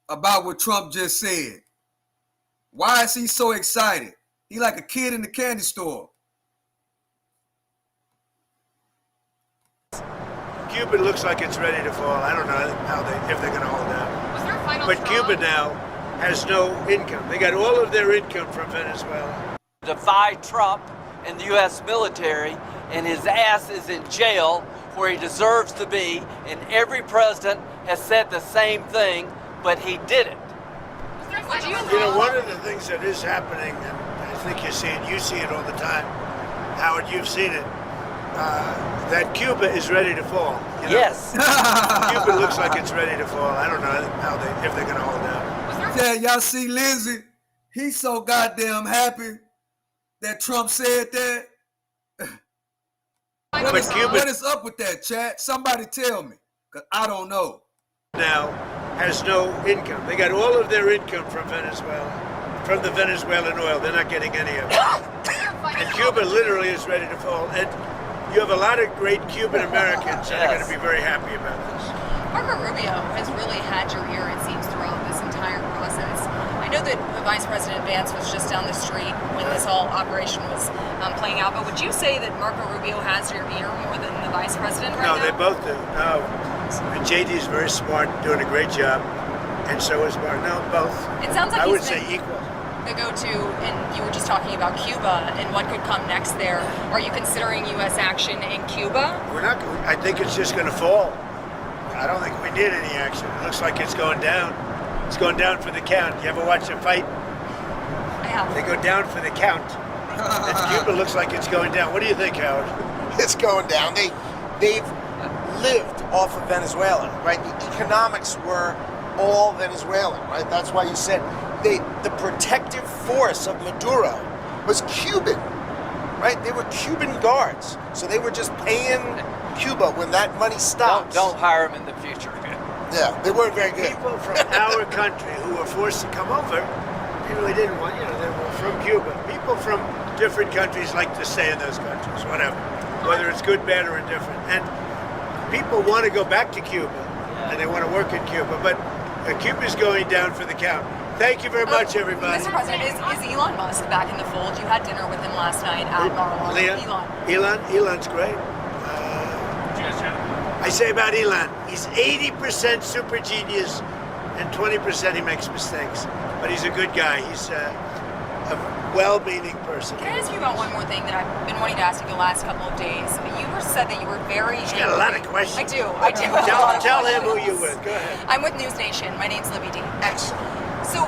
about what Trump just said? Why is he so excited? He like a kid in the candy store. Cuba looks like it's ready to fall. I don't know if they're going to hold out. But Cuba now has no income. They got all of their income from Venezuela. Defy Trump and the U.S. military, and his ass is in jail where he deserves to be, and every president has said the same thing, but he didn't. You know, one of the things that is happening, and I think you see it all the time, Howard, you've seen it, that Cuba is ready to fall. You know? Yes. Cuba looks like it's ready to fall. I don't know if they're going to hold out. Yeah, y'all see Lindsey? He's so goddamn happy that Trump said that. What is up with that, Chad? Somebody tell me, because I don't know. Now has no income. They got all of their income from Venezuela, from the Venezuelan oil. They're not getting any of it. And Cuba literally is ready to fall. And you have a lot of great Cuban Americans that are going to be very happy about this. Marco Rubio has really had your ear, it seems, throughout this entire process. I know that Vice President Vance was just down the street when this whole operation was playing out, but would you say that Marco Rubio has your ear more than the Vice President right now? No, they both do. No. And JD's very smart, doing a great job, and so is Mark. No, both. It sounds like I would say equal. The go-to, and you were just talking about Cuba and what could come next there. Are you considering U.S. action in Cuba? We're not. I think it's just going to fall. I don't think we did any action. It looks like it's going down. It's going down for the count. You ever watch a fight? I have. They go down for the count. And Cuba looks like it's going down. What do you think, Howard? It's going down. They've lived off of Venezuela, right? The economics were all Venezuelan, right? That's why you said the protective force of Maduro was Cuban, right? They were Cuban guards, so they were just paying Cuba when that money stops. Don't hire them in the future. Yeah, they weren't very good. People from our country who were forced to come over, they really didn't want, they were from Cuba. People from different countries like to stay in those countries, whatever, whether it's good, bad, or indifferent. And people want to go back to Cuba, and they want to work in Cuba, but Cuba's going down for the count. Thank you very much, everybody. Mr. President, is Elon Musk back in the fold? You had dinner with him last night at Mar-a-Lago. Elon's great. I say about Elon, he's 80% super genius and 20% he makes mistakes. But he's a good guy. He's a well-meaning person. Can I ask you about one more thing that I've been wanting to ask you the last couple of days? You said that you were very He's got a lot of questions. I do. Tell him who you're with. Go ahead. I'm with News Nation. My name's Libby D. Excellent. So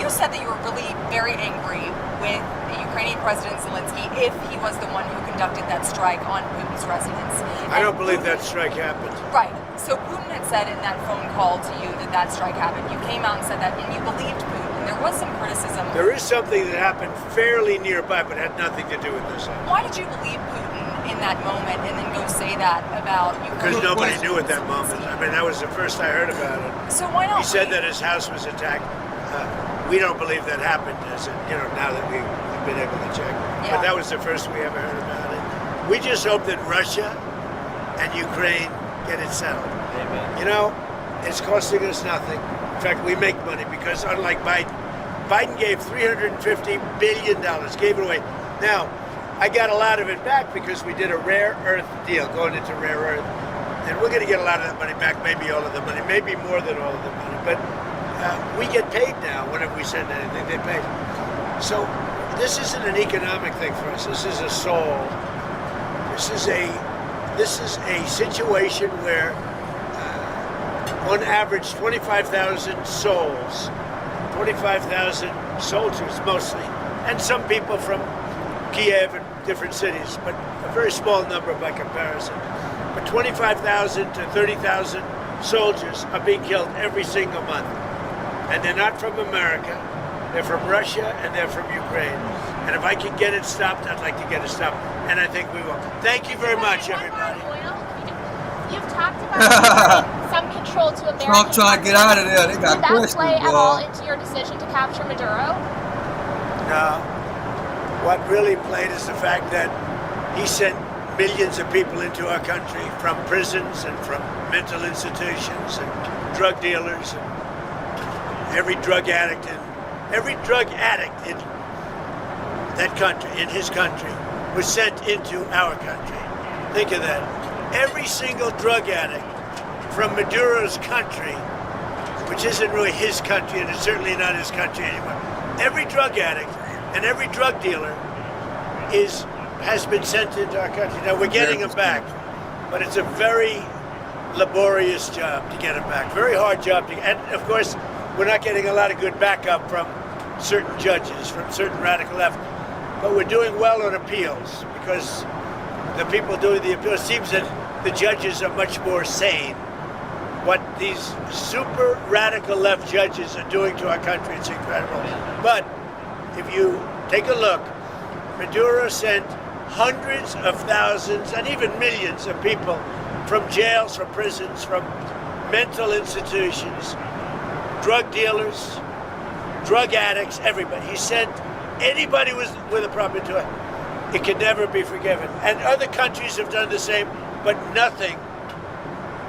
you said that you were really very angry with the Ukrainian President Zelensky if he was the one who conducted that strike on Putin's residence. I don't believe that strike happened. Right. So Putin had said in that phone call to you that strike happened. You came out and said that, and you believed Putin. There was some criticism. There is something that happened fairly nearby, but had nothing to do with this. Why did you believe Putin in that moment and then go say that about Ukraine? Because nobody knew at that moment. I mean, that was the first I heard about it. So why not? He said that his house was attacked. We don't believe that happened, now that we've been able to check. Yeah. But that was the first we ever heard about it. We just hope that Russia and Ukraine get it settled. Amen. It's costing us nothing. In fact, we make money because unlike Biden gave $350 billion, gave it away. Now, I got a lot of it back because we did a rare earth deal, going into rare earth. And we're going to get a lot of that money back, maybe all of the money, maybe more than all of the money. But we get paid now whenever we send anything, they pay. So this isn't an economic thing for us. This is a soul. This is a situation where on average 25,000 souls, 25,000 soldiers mostly, and some people from Kiev and different cities, but a very small number by comparison. But 25,000 to 30,000 soldiers are being killed every single month. And they're not from America, they're from Russia, and they're from Ukraine. And if I can get it stopped, I'd like to get it stopped. And I think we will. Thank you very much, everybody. You've talked about giving some control to American. Trump trying to get out of there. They got Did that questions, play at all boy. into your decision to capture Maduro? No. What really played is the fact that he sent millions of people into our country from prisons and from mental institutions and drug dealers and every drug addict in that country, in his country, was sent into our country. Think of that. Every single drug addict from Maduro's country, which isn't really his country and it's certainly not his country anymore. Every drug addict and every drug dealer has been sent into our country. Now we're getting them back, but it's a very laborious job to get them back. Very hard job to get. And of course, we're not getting a lot of good backup from certain judges, from certain radical left. But we're doing well on appeals because the people doing the appeals, seems that the judges are much more sane. What these super radical left judges are doing to our country, it's incredible. But if you take a look, Maduro sent hundreds of thousands and even millions of people from jails, from prisons, from mental institutions, drug dealers, drug addicts, everybody. He sent anybody with a problem into it. It can never be forgiven. And other countries have done the same, but nothing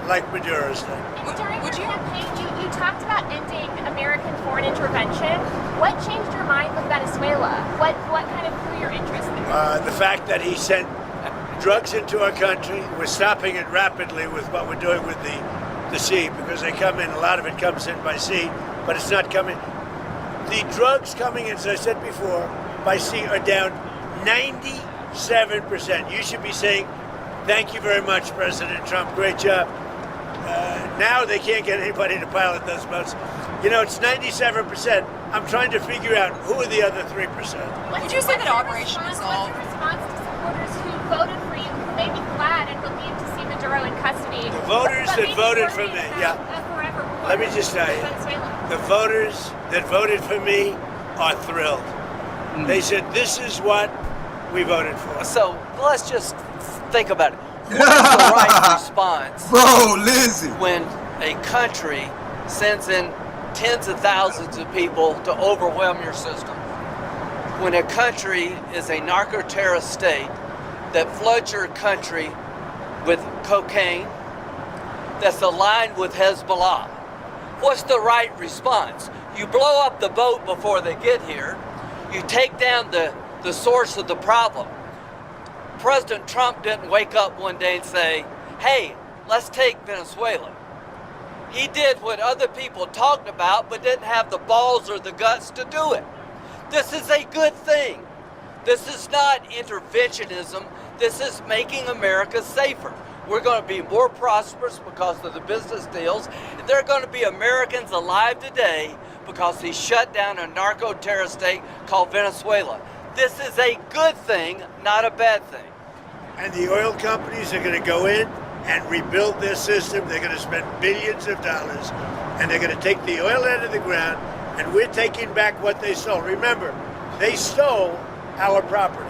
like Maduro's done. During your campaign, you talked about ending American foreign intervention. What changed your mind with Venezuela? What kind of grew your interest there? The fact that he sent drugs into our country, we're stopping it rapidly with what we're doing with the sea, because they come in, a lot of it comes in by sea, but it's not coming. The drugs coming in, as I said before, by sea are down 97%. You should be saying, thank you very much, President Trump, great job. Now they can't get anybody to pilot those boats. You know, it's 97%. I'm trying to figure out who are the other 3%. Would you say that Operation Resolve? What's your response to supporters who voted for you, who may be glad and relieved to see Maduro in custody? The voters that voted for me, yeah. Let me just tell you, the voters that voted for me are thrilled. They said, this is what we voted for. So let's just think about it. What is the right response Bro, Lindsay. when a country sends in tens of thousands of people to overwhelm your system? When a country is a narco-terrorist state that floods your country with cocaine, that's aligned with Hezbollah, what's the right response? You blow up the boat before they get here. You take down the source of the problem. President Trump didn't wake up one day and say, hey, let's take Venezuela. He did what other people talked about, but didn't have the balls or the guts to do it. This is a good thing. This is not interventionism. This is making America safer. We're going to be more prosperous because of the business deals. And there are going to be Americans alive today because he shut down a narco-terrorist state called Venezuela. This is a good thing, not a bad thing. And the oil companies are going to go in and rebuild their system. They're going to spend billions of dollars, and they're going to take the oil out of the ground, and we're taking back what they stole. Remember, they stole our property.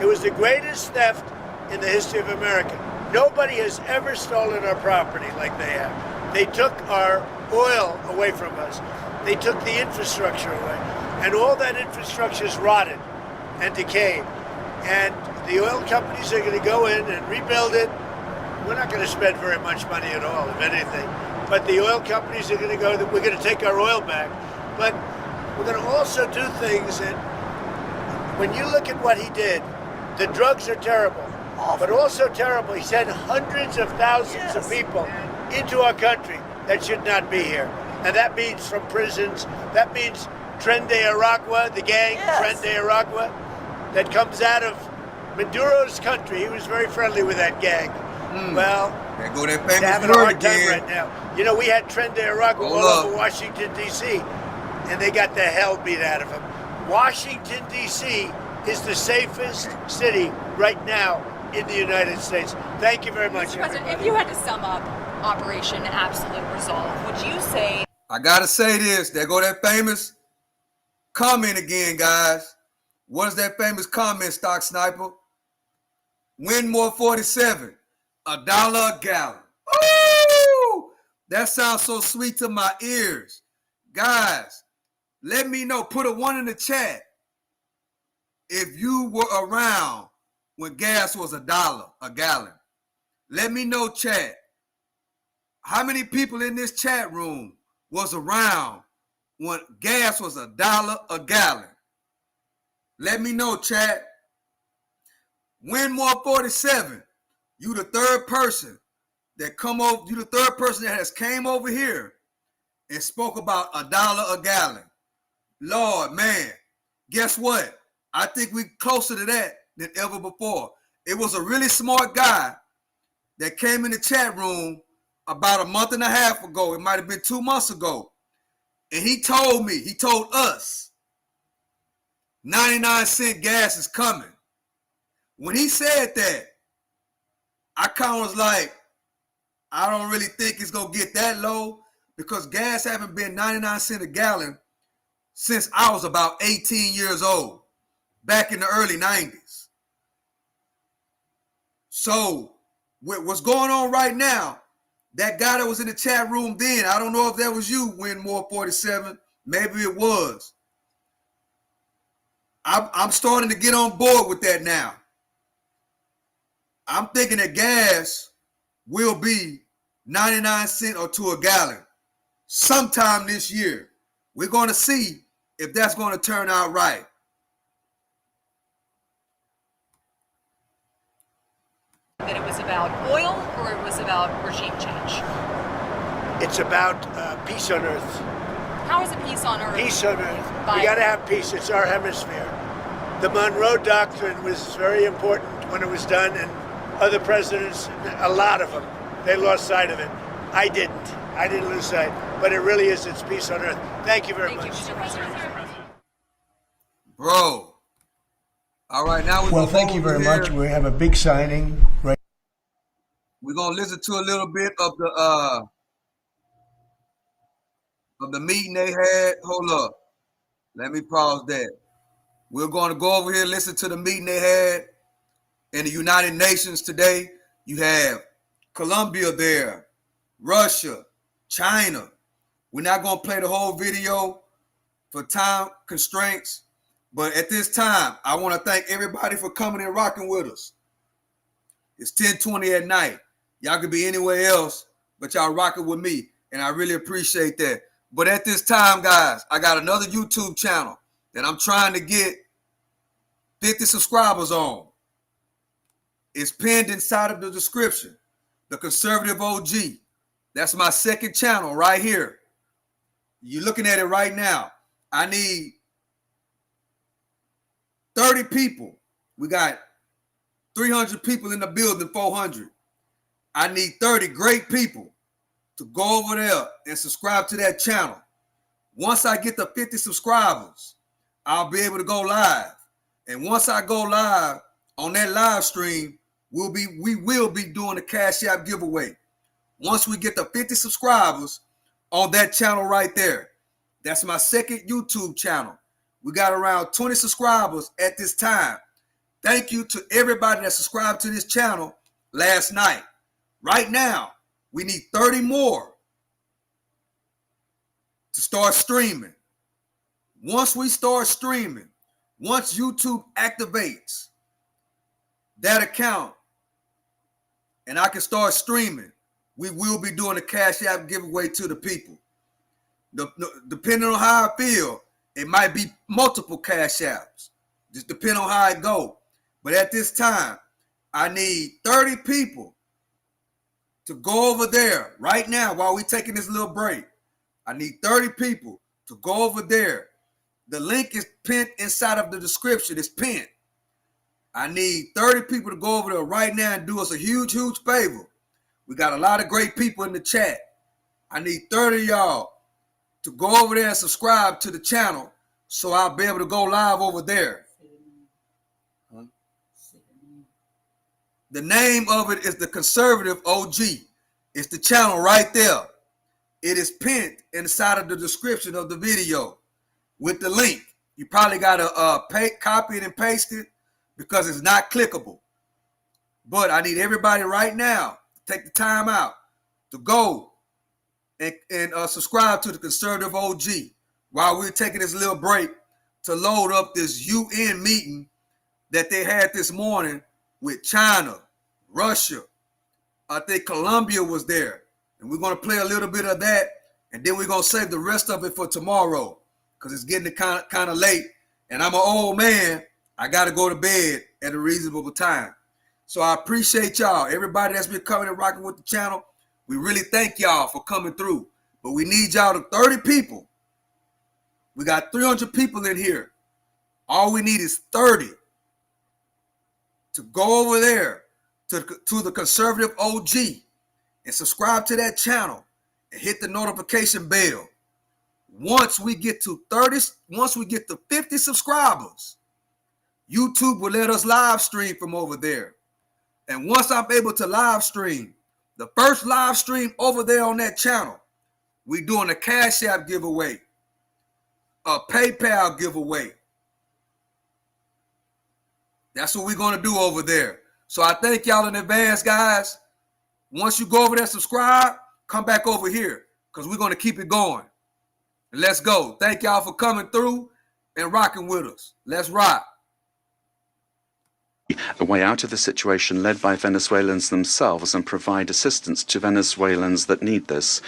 It was the greatest theft in the history of America. Nobody has ever stolen our property like they have. They took our oil away from us. They took the infrastructure away. And all that infrastructure is rotted and decayed. And the oil companies are going to go in and rebuild it. We're not going to spend very much money at all, if anything. But the oil companies are going to go, we're going to take our oil back. But we're going to also do things that, when you look at what he did, the drugs are terrible. But also terrible, he sent hundreds of thousands of people into our country that should not be here. And that means from prisons, that means Tren de Aragua, the gang, Tren de Aragua, that comes out of Maduro's country. He was very friendly with that gang. Well, There go that they're famous having a word hard time again. right now. You know, we had Tren de Aragua all over Washington, D.C., and they got the hell beat out of them. Washington, D.C. is the safest city right now in the United States. Thank you very much, Mr. President, everybody. if you had to sum up Operation Absolute Resolve, would you say? I gotta say this. There go that famous comment again, guys. What is that famous comment, Stock Sniper? Winmore 47, $1 a gallon. Ooh, that sounds so sweet to my ears. Guys, let me know. Put a 1 in the chat if you were around when gas was $1 a gallon. Let me know, chat. How many people in this chat room was around when gas was $1 a gallon? Let me know, chat. Winmore 47, you the third person that come over. You the third person that has came over here and spoke about $1 a gallon. Lord, man, guess what? I think we closer to that than ever before. It was a really smart guy that came in the chat room about a month and a half ago. It might have been 2 months ago. And he told us, 99-cent gas is coming. When he said that, I kind of was like, I don't really think it's going to get that low because gas haven't been 99 cents a gallon since I was about 18 years old, back in the early 90s. So with what's going on right now, that guy that was in the chat room then, I don't know if that was you, Winmore 47. Maybe it was. I'm starting to get on board with that now. I'm thinking that gas will be 99 cents or to a gallon sometime this year. We're going to see if that's going to turn out right. That it was about oil or it was about regime change? It's about peace on earth. How is it peace on earth? Peace on earth. We got to have peace. It's our hemisphere. The Monroe Doctrine was very important when it was done, and other presidents, a lot of them, they lost sight of it. I didn't lose sight. But it really is, it's peace on earth. Thank you very much. Thank you, Mr. President. Bro. All right, now Well, thank you very much. We have a big signing right. We're gonna listen to a little bit of the meeting they had. Hold up. Let me pause that. We're going to go over here, listen to the meeting they had in the United Nations today. You have Colombia there, Russia, China. We're not going to play the whole video for time constraints, but at this time, I want to thank everybody for coming and rocking with us. It's 10:20 at night. Y'all could be anywhere else, but y'all rocking with me, and I really appreciate that. But at this time, guys, I got another YouTube channel that I'm trying to get 50 subscribers on. It's pinned inside of the description. The Conservative OG. That's my second channel right here. You're looking at it right now. I need 30 people. We got 300 people in the building, 400. I need 30 great people to go over there and subscribe to that channel. Once I get the 50 subscribers, I'll be able to go live. And once I go live on that live stream, we will be doing the Cash App giveaway. Once we get the 50 subscribers on that channel right there. That's my second YouTube channel. We got around 20 subscribers at this time. Thank you to everybody that subscribed to this channel last night. Right now, we need 30 more to start streaming. Once we start streaming, once YouTube activates that account and I can start streaming, we will be doing a Cash App giveaway to the people. Depending on how I feel, it might be multiple Cash Apps. Just depending on how it goes. But at this time, I need 30 people to go over there right now while we're taking this little break. I need 30 people to go over there. The link is pinned inside of the description. It's pinned. I need 30 people to go over there right now and do us a huge, huge favor. We got a lot of great people in the chat. I need 30 of y'all to go over there and subscribe to the channel so I'll be able to go live over there. The name of it is the Conservative OG. It's the channel right there. It is pinned inside of the description of the video with the link. You probably got to copy it and paste it because it's not clickable. But I need everybody right now to take the time out to go and subscribe to the Conservative OG while we're taking this little break to load up this UN meeting that they had this morning with China, Russia. I think Colombia was there. And we're going to play a little bit of that, and then we're going to save the rest of it for tomorrow because it's getting kind of late. And I'm an old man. I got to go to bed at a reasonable time. So I appreciate y'all, everybody that's been coming and rocking with the channel. We really thank y'all for coming through. But we need y'all to 30 people. We got 300 people in here. All we need is 30 to go over there to the Conservative OG and subscribe to that channel and hit the notification bell. Once we get to 50 subscribers, YouTube will let us live stream from over there. And once I'm able to live stream, the first live stream over there on that channel, we doing a Cash App giveaway, a PayPal giveaway. That's what we're going to do over there. So I thank y'all in advance, guys. Once you go over there, subscribe, come back over here because we're going to keep it going. And let's go. Thank y'all for coming through and rocking with us. Let's rock. A way out of the situation led by Venezuelans themselves and provide assistance to Venezuelans that need this.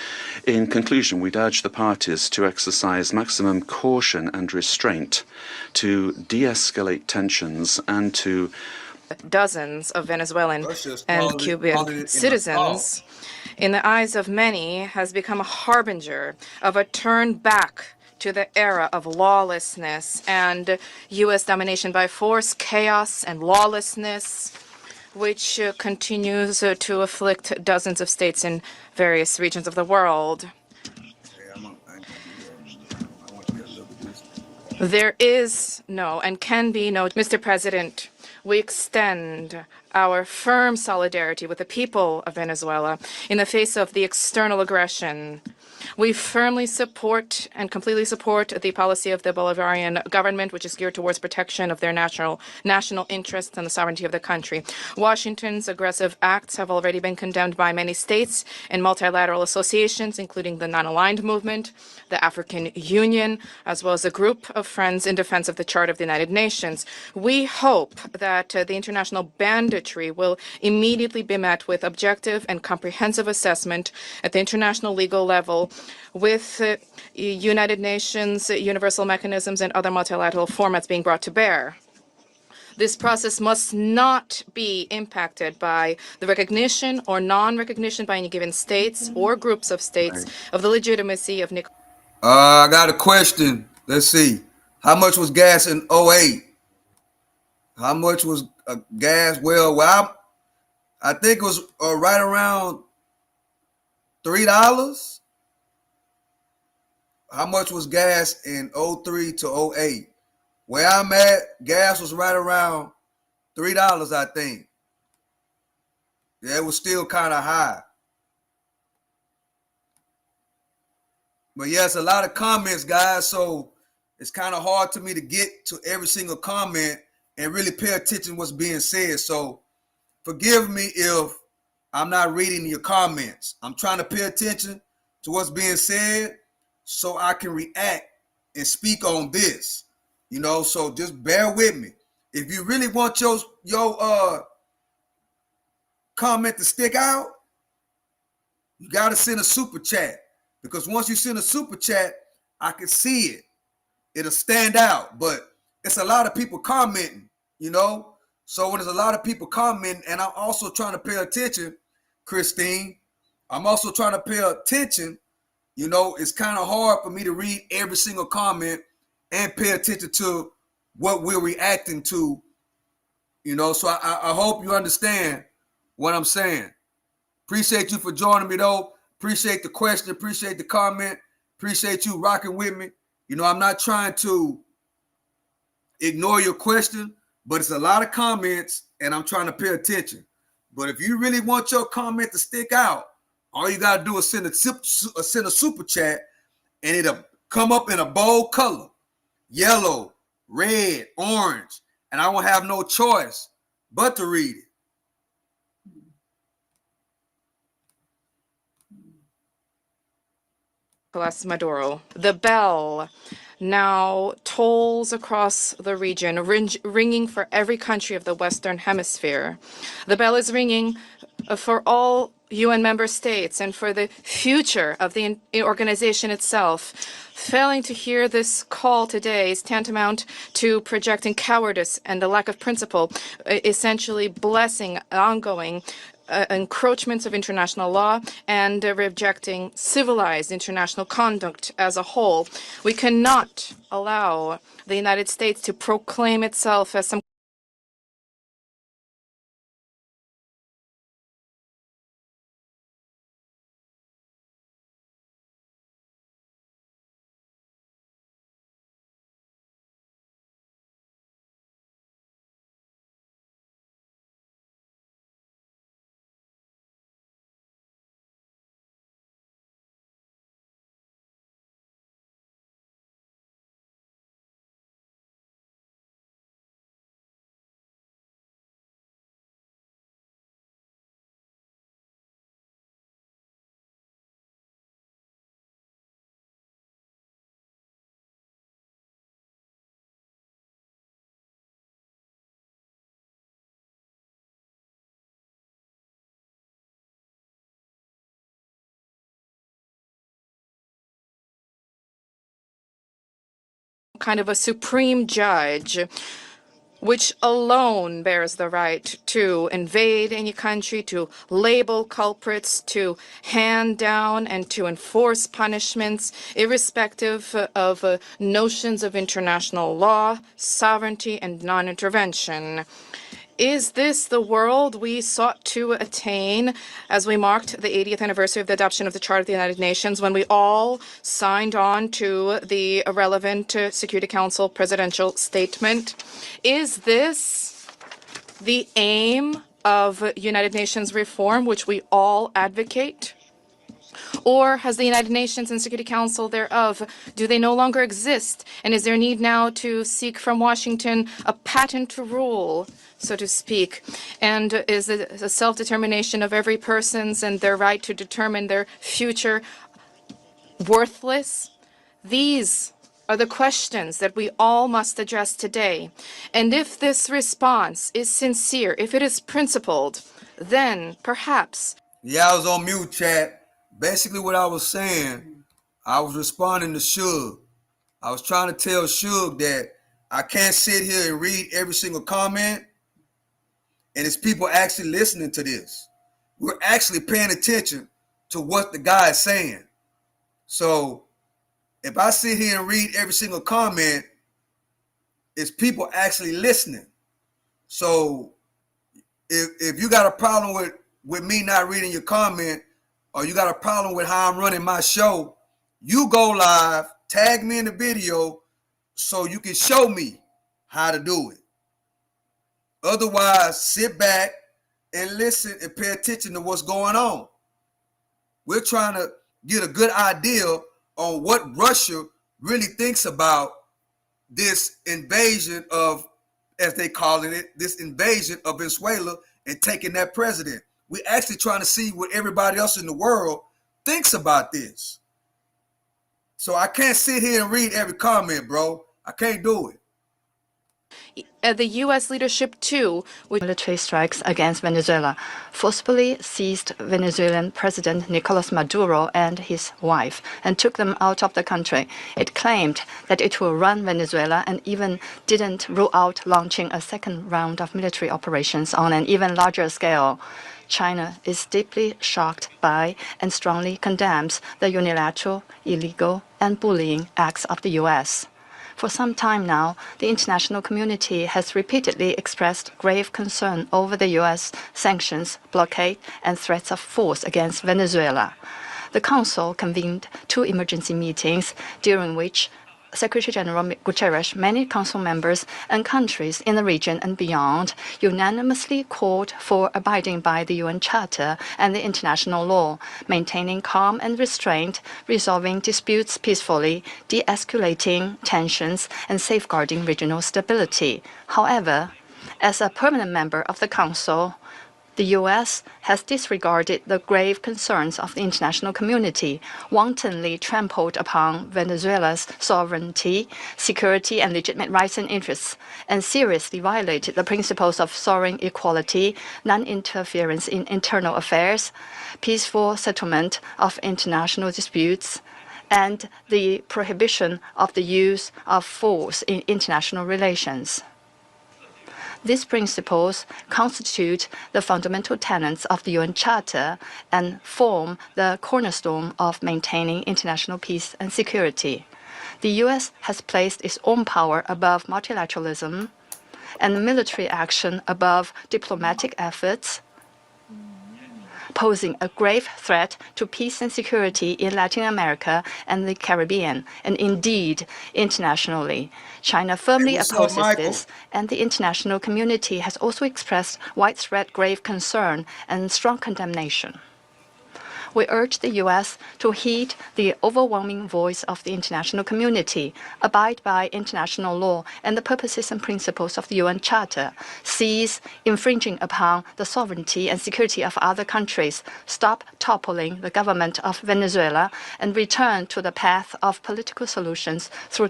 In conclusion, we'd urge the parties to exercise maximum caution and restraint to de-escalate tensions and to dozens of Venezuelan and Cuban citizens, in the eyes of many, has become a harbinger of a turn back to the era of lawlessness and U.S. domination by force, chaos, and lawlessness, which continues to afflict dozens of states in various regions of the world. There is no and can be no, Mr. President, we extend our firm solidarity with the people of Venezuela in the face of the external aggression. We firmly support and completely support the policy of the Bolivarian government, which is geared towards protection of their national interests and the sovereignty of the country. Washington's aggressive acts have already been condemned by many states and multilateral associations, including the Non-Aligned Movement, the African Union, as well as a group of friends in defense of the Charter of the United Nations. We hope that the international banditry will immediately be met with objective and comprehensive assessment at the international legal level with United Nations, universal mechanisms, and other multilateral formats being brought to bear. This process must not be impacted by the recognition or non-recognition by any given states or groups of states of the legitimacy of Nicaragua. I got a question. Let's see. How much was gas in 08? How much was gas? Well, I think it was right around $3. How much was gas in 03 to 08? Where I'm at, gas was right around $3, I think. Yeah, it was still kind of high. But yes, a lot of comments, guys, so it's kind of hard to me to get to every single comment and really pay attention to what's being said. So forgive me if I'm not reading your comments. I'm trying to pay attention to what's being said so I can react and speak on this. You know, so just bear with me. If you really want your comment to stick out, you got to send a super chat. Because once you send a super chat, I can see it. It'll stand out. But it's a lot of people commenting, you know. So when there's a lot of people commenting, and I'm also trying to pay attention, Christine, I'm also trying to pay attention. You know, it's kind of hard for me to read every single comment and pay attention to what we're reacting to, you know. So I hope you understand what I'm saying. Appreciate you for joining me, though. Appreciate the question. Appreciate the comment. Appreciate you rocking with me. You know, I'm not trying to ignore your question, but it's a lot of comments, and I'm trying to pay attention. But if you really want your comment to stick out, all you got to do is send a super chat, and it'll come up in a bold color. Yellow, red, orange, and I won't have no choice but to read it. Nicolas Maduro. The bell now tolls across the region, ringing for every country of the Western Hemisphere. The bell is ringing for all UN member states and for the future of the organization itself. Failing to hear this call today is tantamount to projecting cowardice and a lack of principle, essentially blessing ongoing encroachments of international law and rejecting civilized international conduct as a whole. We cannot allow the United States to proclaim itself as some kind of a supreme judge which alone bears the right to invade any country, to label culprits, to hand down and to enforce punishments, irrespective of notions of international law, sovereignty, and non-intervention. Is this the world we sought to attain as we marked the 80th anniversary of the adoption of the Charter of the United Nations, when we all signed on to the relevant Security Council presidential statement? Is this the aim of United Nations reform, which we all advocate? Or has the United Nations and Security Council thereof, do they no longer exist? And is there need now to seek from Washington a patent rule, so to speak? And is it the self-determination of every person's and their right to determine their future worthless? These are the questions that we all must address today. And if this response is sincere, if it is principled, then perhaps... Yeah, I was on mute, chat. Basically what I was saying, I was responding to Suge. I was trying to tell Suge that I can't sit here and read every single comment, and it's people actually listening to this. We're actually paying attention to what the guy is saying. So if I sit here and read every single comment, it's people actually listening. So if you got a problem with me not reading your comment, or you got a problem with how I'm running my show, you go live, tag me in the video so you can show me how to do it. Otherwise, sit back and listen and pay attention to what's going on. We're trying to get a good idea on what Russia really thinks about this invasion of, as they calling it, this invasion of Venezuela and taking that president. We're actually trying to see what everybody else in the world thinks about this. So I can't sit here and read every comment, bro. I can't do it. The U.S. leadership, too, military strikes against Venezuela, forcibly seized Venezuelan President Nicolas Maduro and his wife and took them out of the country. It claimed that it will run Venezuela and even didn't rule out launching a second round of military operations on an even larger scale. China is deeply shocked by and strongly condemns the unilateral, illegal, and bullying acts of the U.S. For some time now, the international community has repeatedly expressed grave concern over the U.S. sanctions, blockade, and threats of force against Venezuela. The Council convened 2 emergency meetings, during which Secretary General Guterres, many Council members and countries in the region and beyond unanimously called for abiding by the UN Charter and the international law, maintaining calm and restraint, resolving disputes peacefully, de-escalating tensions, and safeguarding regional stability. However, as a permanent member of the Council, the U.S. has disregarded the grave concerns of the international community, wantonly trampled upon Venezuela's sovereignty, security, and legitimate rights and interests, and seriously violated the principles of sovereign equality, non-interference in internal affairs, peaceful settlement of international disputes, and the prohibition of the use of force in international relations. These principles constitute the fundamental tenets of the UN Charter and form the cornerstone of maintaining international peace and security. The U.S. has placed its own power above multilateralism and military action above diplomatic efforts, posing a grave threat to peace and security in Latin America and the Caribbean, and indeed internationally. China firmly opposes this, and the international community has also expressed widespread grave concern and strong condemnation. We urge the U.S. to heed the overwhelming voice of the international community, abide by international law and the purposes and principles of the UN Charter, cease infringing upon the sovereignty and security of other countries, stop toppling the government of Venezuela, and return to the path of political solutions through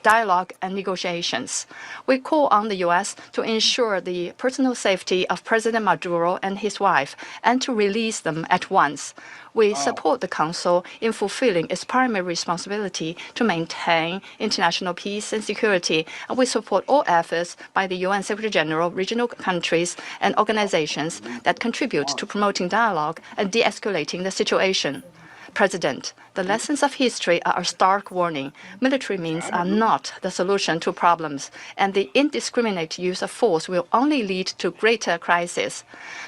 dialogue and negotiations. We call on the U.S. to ensure the personal safety of President Maduro and his wife and to release them at once. We support the Council in fulfilling its primary responsibility to maintain international peace and security, and we support all efforts by the UN Secretary General, regional countries, and organizations that contribute to promoting dialogue and de-escalating the situation. President, the lessons of history are a stark warning. Military means are not the solution to problems, and the indiscriminate use of force will only lead to greater crisis.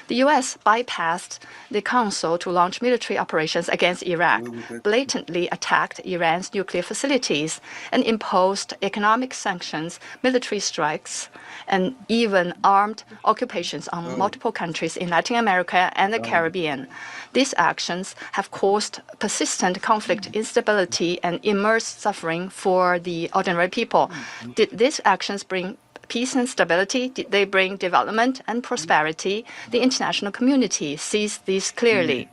The U.S. bypassed the Council to launch military operations against Iraq, blatantly attacked Iran's nuclear facilities, and imposed economic sanctions, military strikes, and even armed occupations on multiple countries in Latin America and the Caribbean. These actions have caused persistent conflict, instability, and immense suffering for the ordinary people. Did these actions bring peace and stability? Did they bring development and prosperity? The international community sees this clearly.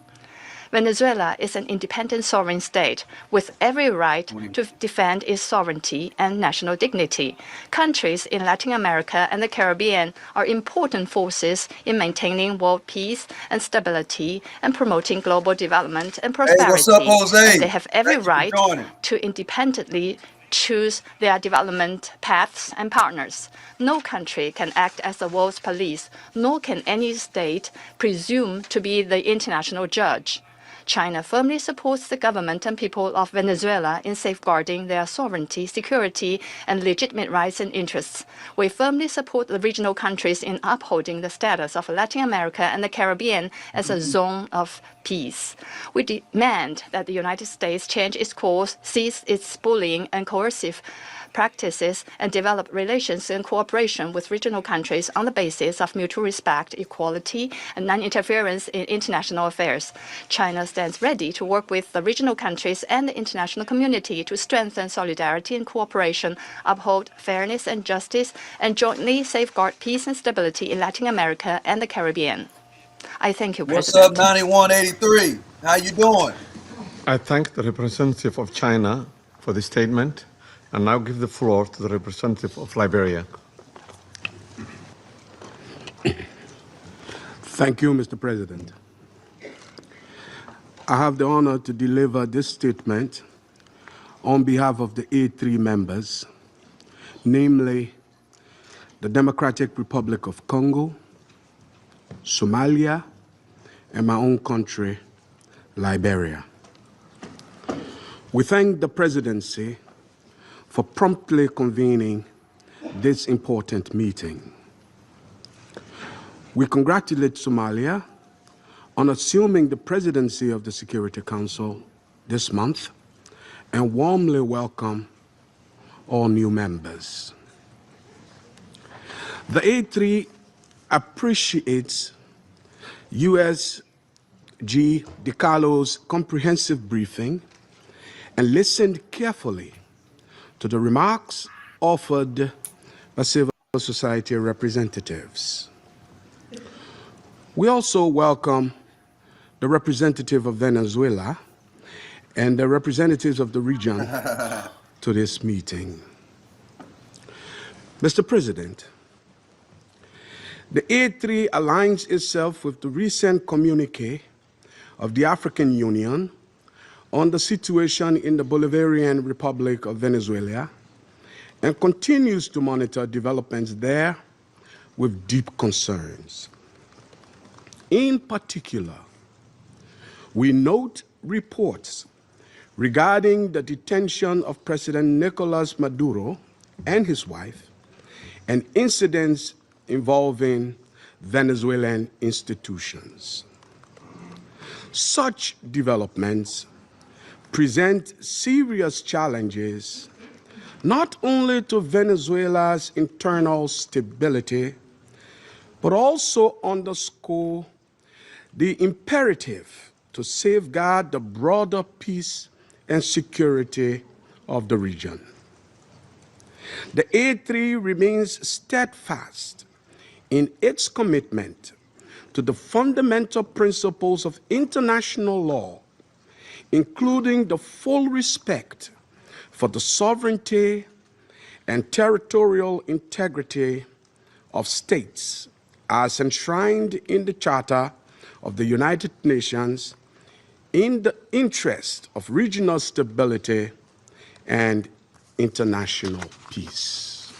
Venezuela is an independent sovereign state with every right to defend its sovereignty and national dignity. Countries in Latin America and the Caribbean are important forces in maintaining world peace and stability and promoting global development and prosperity. Hey, what's up, Jose? And they have every right joining. to independently choose their development paths and partners. No country can act as the world's police, nor can any state presume to be the international judge. China firmly supports the government and people of Venezuela in safeguarding their sovereignty, security, and legitimate rights and interests. We firmly support the regional countries in upholding the status of Latin America and the Caribbean as a zone of peace. We demand that the United States change its course, cease its bullying and coercive practices, and develop relations and cooperation with regional countries on the basis of mutual respect, equality, and non-interference in international affairs. China stands ready to work with the regional countries and the international community to strengthen solidarity and cooperation, uphold fairness and justice, and jointly safeguard peace and stability in Latin America and the Caribbean. I thank you, President. What's up, 9183? How you doing? I thank the representative of China for the statement, and now give the floor to the representative of Liberia. Thank you, Mr. President. I have the honor to deliver this statement on behalf of the A3 members, namely the Democratic Republic of Congo, Somalia, and my own country, Liberia. We thank the presidency for promptly convening this important meeting. We congratulate Somalia on assuming the presidency of the Security Council this month and warmly welcome all new members. The A3 appreciates USG DiCarlo's comprehensive briefing and listened carefully to the remarks offered by civil society representatives. We also welcome the representative of Venezuela and the representatives of the region to this meeting. Mr. President, the A3 aligns itself with the recent communique of the African Union on the situation in the Bolivarian Republic of Venezuela and continues to monitor developments there with deep concerns. In particular, we note reports regarding the detention of President Nicolas Maduro and his wife and incidents involving Venezuelan institutions. Such developments present serious challenges not only to Venezuela's internal stability, but also underscore the imperative to safeguard the broader peace and security of the region. The A3 remains steadfast in its commitment to the fundamental principles of international law, including the full respect for the sovereignty and territorial integrity of states as enshrined in the Charter of the United Nations in the interest of regional stability and international peace.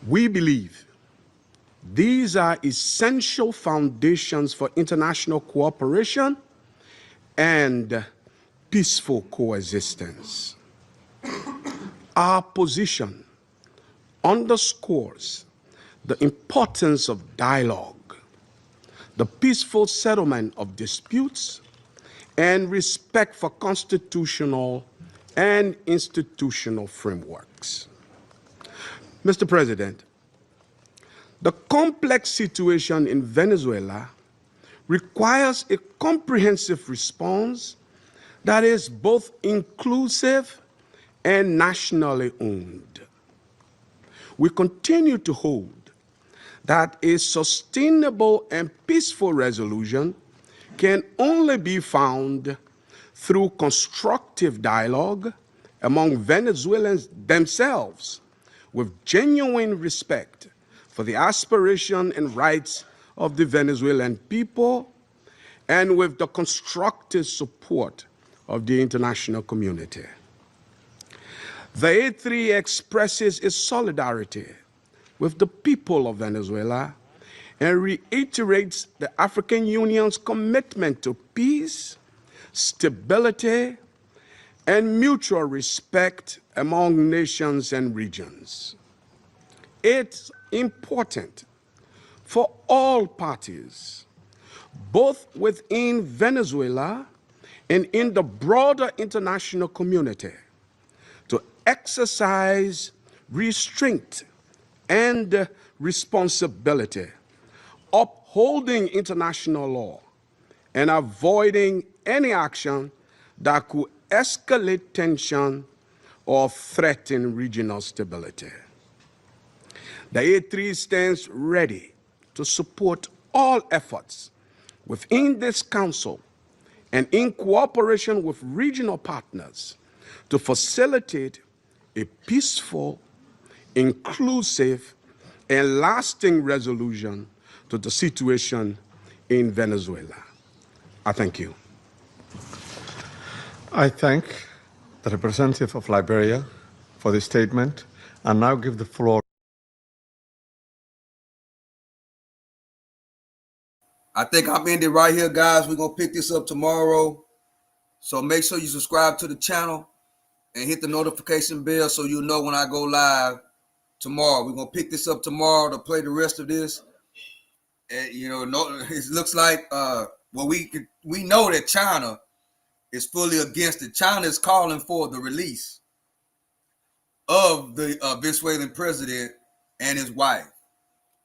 We believe these are essential foundations for international cooperation and peaceful coexistence. Our position underscores the importance of dialogue, the peaceful settlement of disputes, and respect for constitutional and institutional frameworks. Mr. President, the complex situation in Venezuela requires a comprehensive response that is both inclusive and nationally owned. We continue to hold that a sustainable and peaceful resolution can only be found through constructive dialogue among Venezuelans themselves, with genuine respect for the aspiration and rights of the Venezuelan people, and with the constructive support of the international community. The A3 expresses its solidarity with the people of Venezuela and reiterates the African Union's commitment to peace, stability, and mutual respect among nations and regions. It's important for all parties, both within Venezuela and in the broader international community, to exercise restraint and responsibility, upholding international law and avoiding any action that could escalate tension or threaten regional stability. The A3 stands ready to support all efforts within this Council and in cooperation with regional partners to facilitate a peaceful, inclusive, and lasting resolution to the situation in Venezuela. I thank you. I thank the representative of Liberia for the statement and now give the floor. I think I'm ending right here, guys. We're going to pick this up tomorrow. So make sure you subscribe to the channel and hit the notification bell so you'll know when I go live tomorrow. We're going to pick this up tomorrow to play the rest of this. And, it looks like, we know that China is fully against it. China is calling for the release of the Venezuelan president and his wife.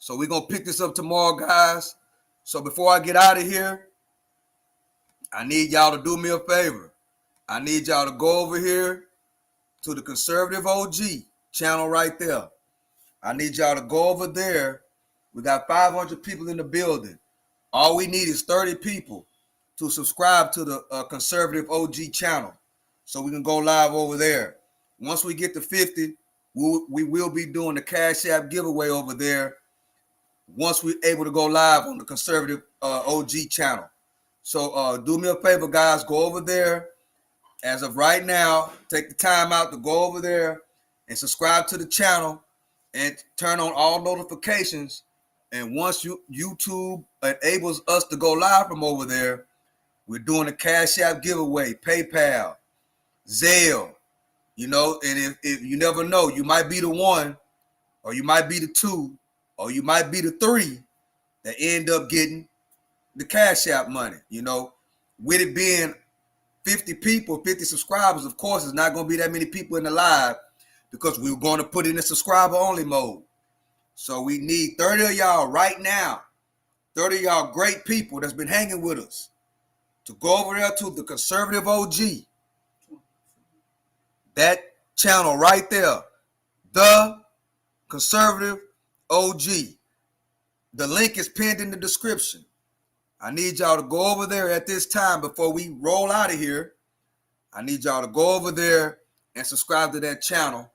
So we're going to pick this up tomorrow, guys. So before I get out of here, I need y'all to do me a favor. I need y'all to go over here to the Conservative OG channel right there. I need y'all to go over there. We got 500 people in the building. All we need is 30 people to subscribe to the Conservative OG channel so we can go live over there. Once we get to 50, we will be doing the Cash App giveaway over there once we're able to go live on the Conservative OG channel. So do me a favor, guys. Go over there. As of right now, take the time out to go over there and subscribe to the channel and turn on all notifications. And once YouTube enables us to go live from over there, we're doing a Cash App giveaway, PayPal, Zelle, and if you never know, you might be the one, or you might be the two, or you might be the three that end up getting the Cash App money. With it being 50 people, 50 subscribers, of course, it's not going to be that many people in the live because we're going to put it in subscriber only mode. So we need 30 of y'all right now, 30 of y'all great people that's been hanging with us, to go over there to the Conservative OG, that channel right there, the Conservative OG. The link is pinned in the description. I need y'all to go over there at this time before we roll out of here. I need y'all to go over there and subscribe to that channel.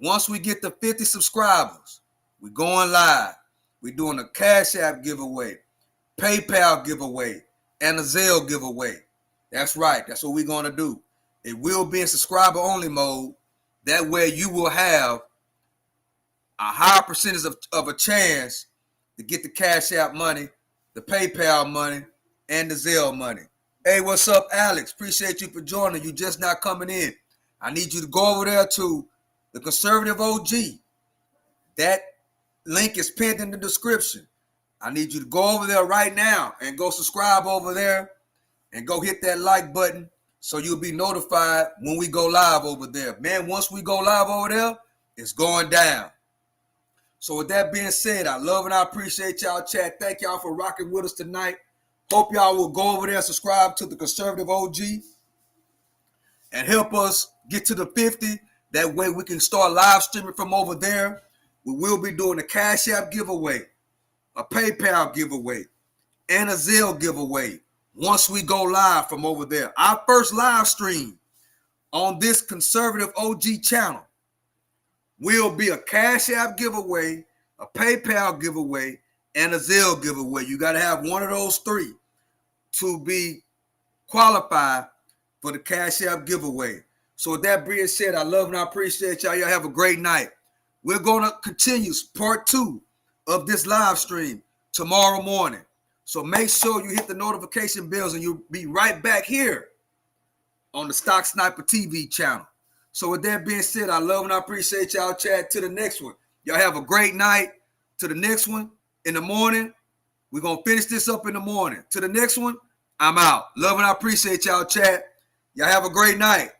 Once we get to 50 subscribers, we're going live. We're doing a Cash App giveaway, PayPal giveaway, and a Zelle giveaway. That's right. That's what we're going to do. It will be in subscriber only mode. That way you will have a higher percentage of a chance to get the Cash App money, the PayPal money, and the Zelle money. Hey, what's up, Alex? Appreciate you for joining. You just not coming in. I need you to go over there to the Conservative OG. That link is pinned in the description. I need you to go over there right now and go subscribe over there and go hit that like button so you'll be notified when we go live over there. Man, once we go live over there, it's going down. So with that being said, I love and I appreciate y'all, chat. Thank y'all for rocking with us tonight. Hope y'all will go over there and subscribe to the Conservative OG and help us get to the 50. That way we can start live streaming from over there. We will be doing a Cash App giveaway, a PayPal giveaway, and a Zelle giveaway once we go live from over there. Our first live stream on this Conservative OG channel will be a Cash App giveaway, a PayPal giveaway, and a Zelle giveaway. You got to have one of those three to be qualified for the Cash App giveaway. So with that being said, I love and I appreciate y'all. Y'all have a great night. We're going to continue part 2 of this live stream tomorrow morning. So make sure you hit the notification bells and you'll be right back here on the Stock Sniper TV channel. So with that being said, I love and I appreciate y'all, chat. To the next one. Y'all have a great night. To the next one in the morning. We're going to finish this up in the morning. To the next one, I'm out. Love and I appreciate y'all, chat. Y'all have a great night.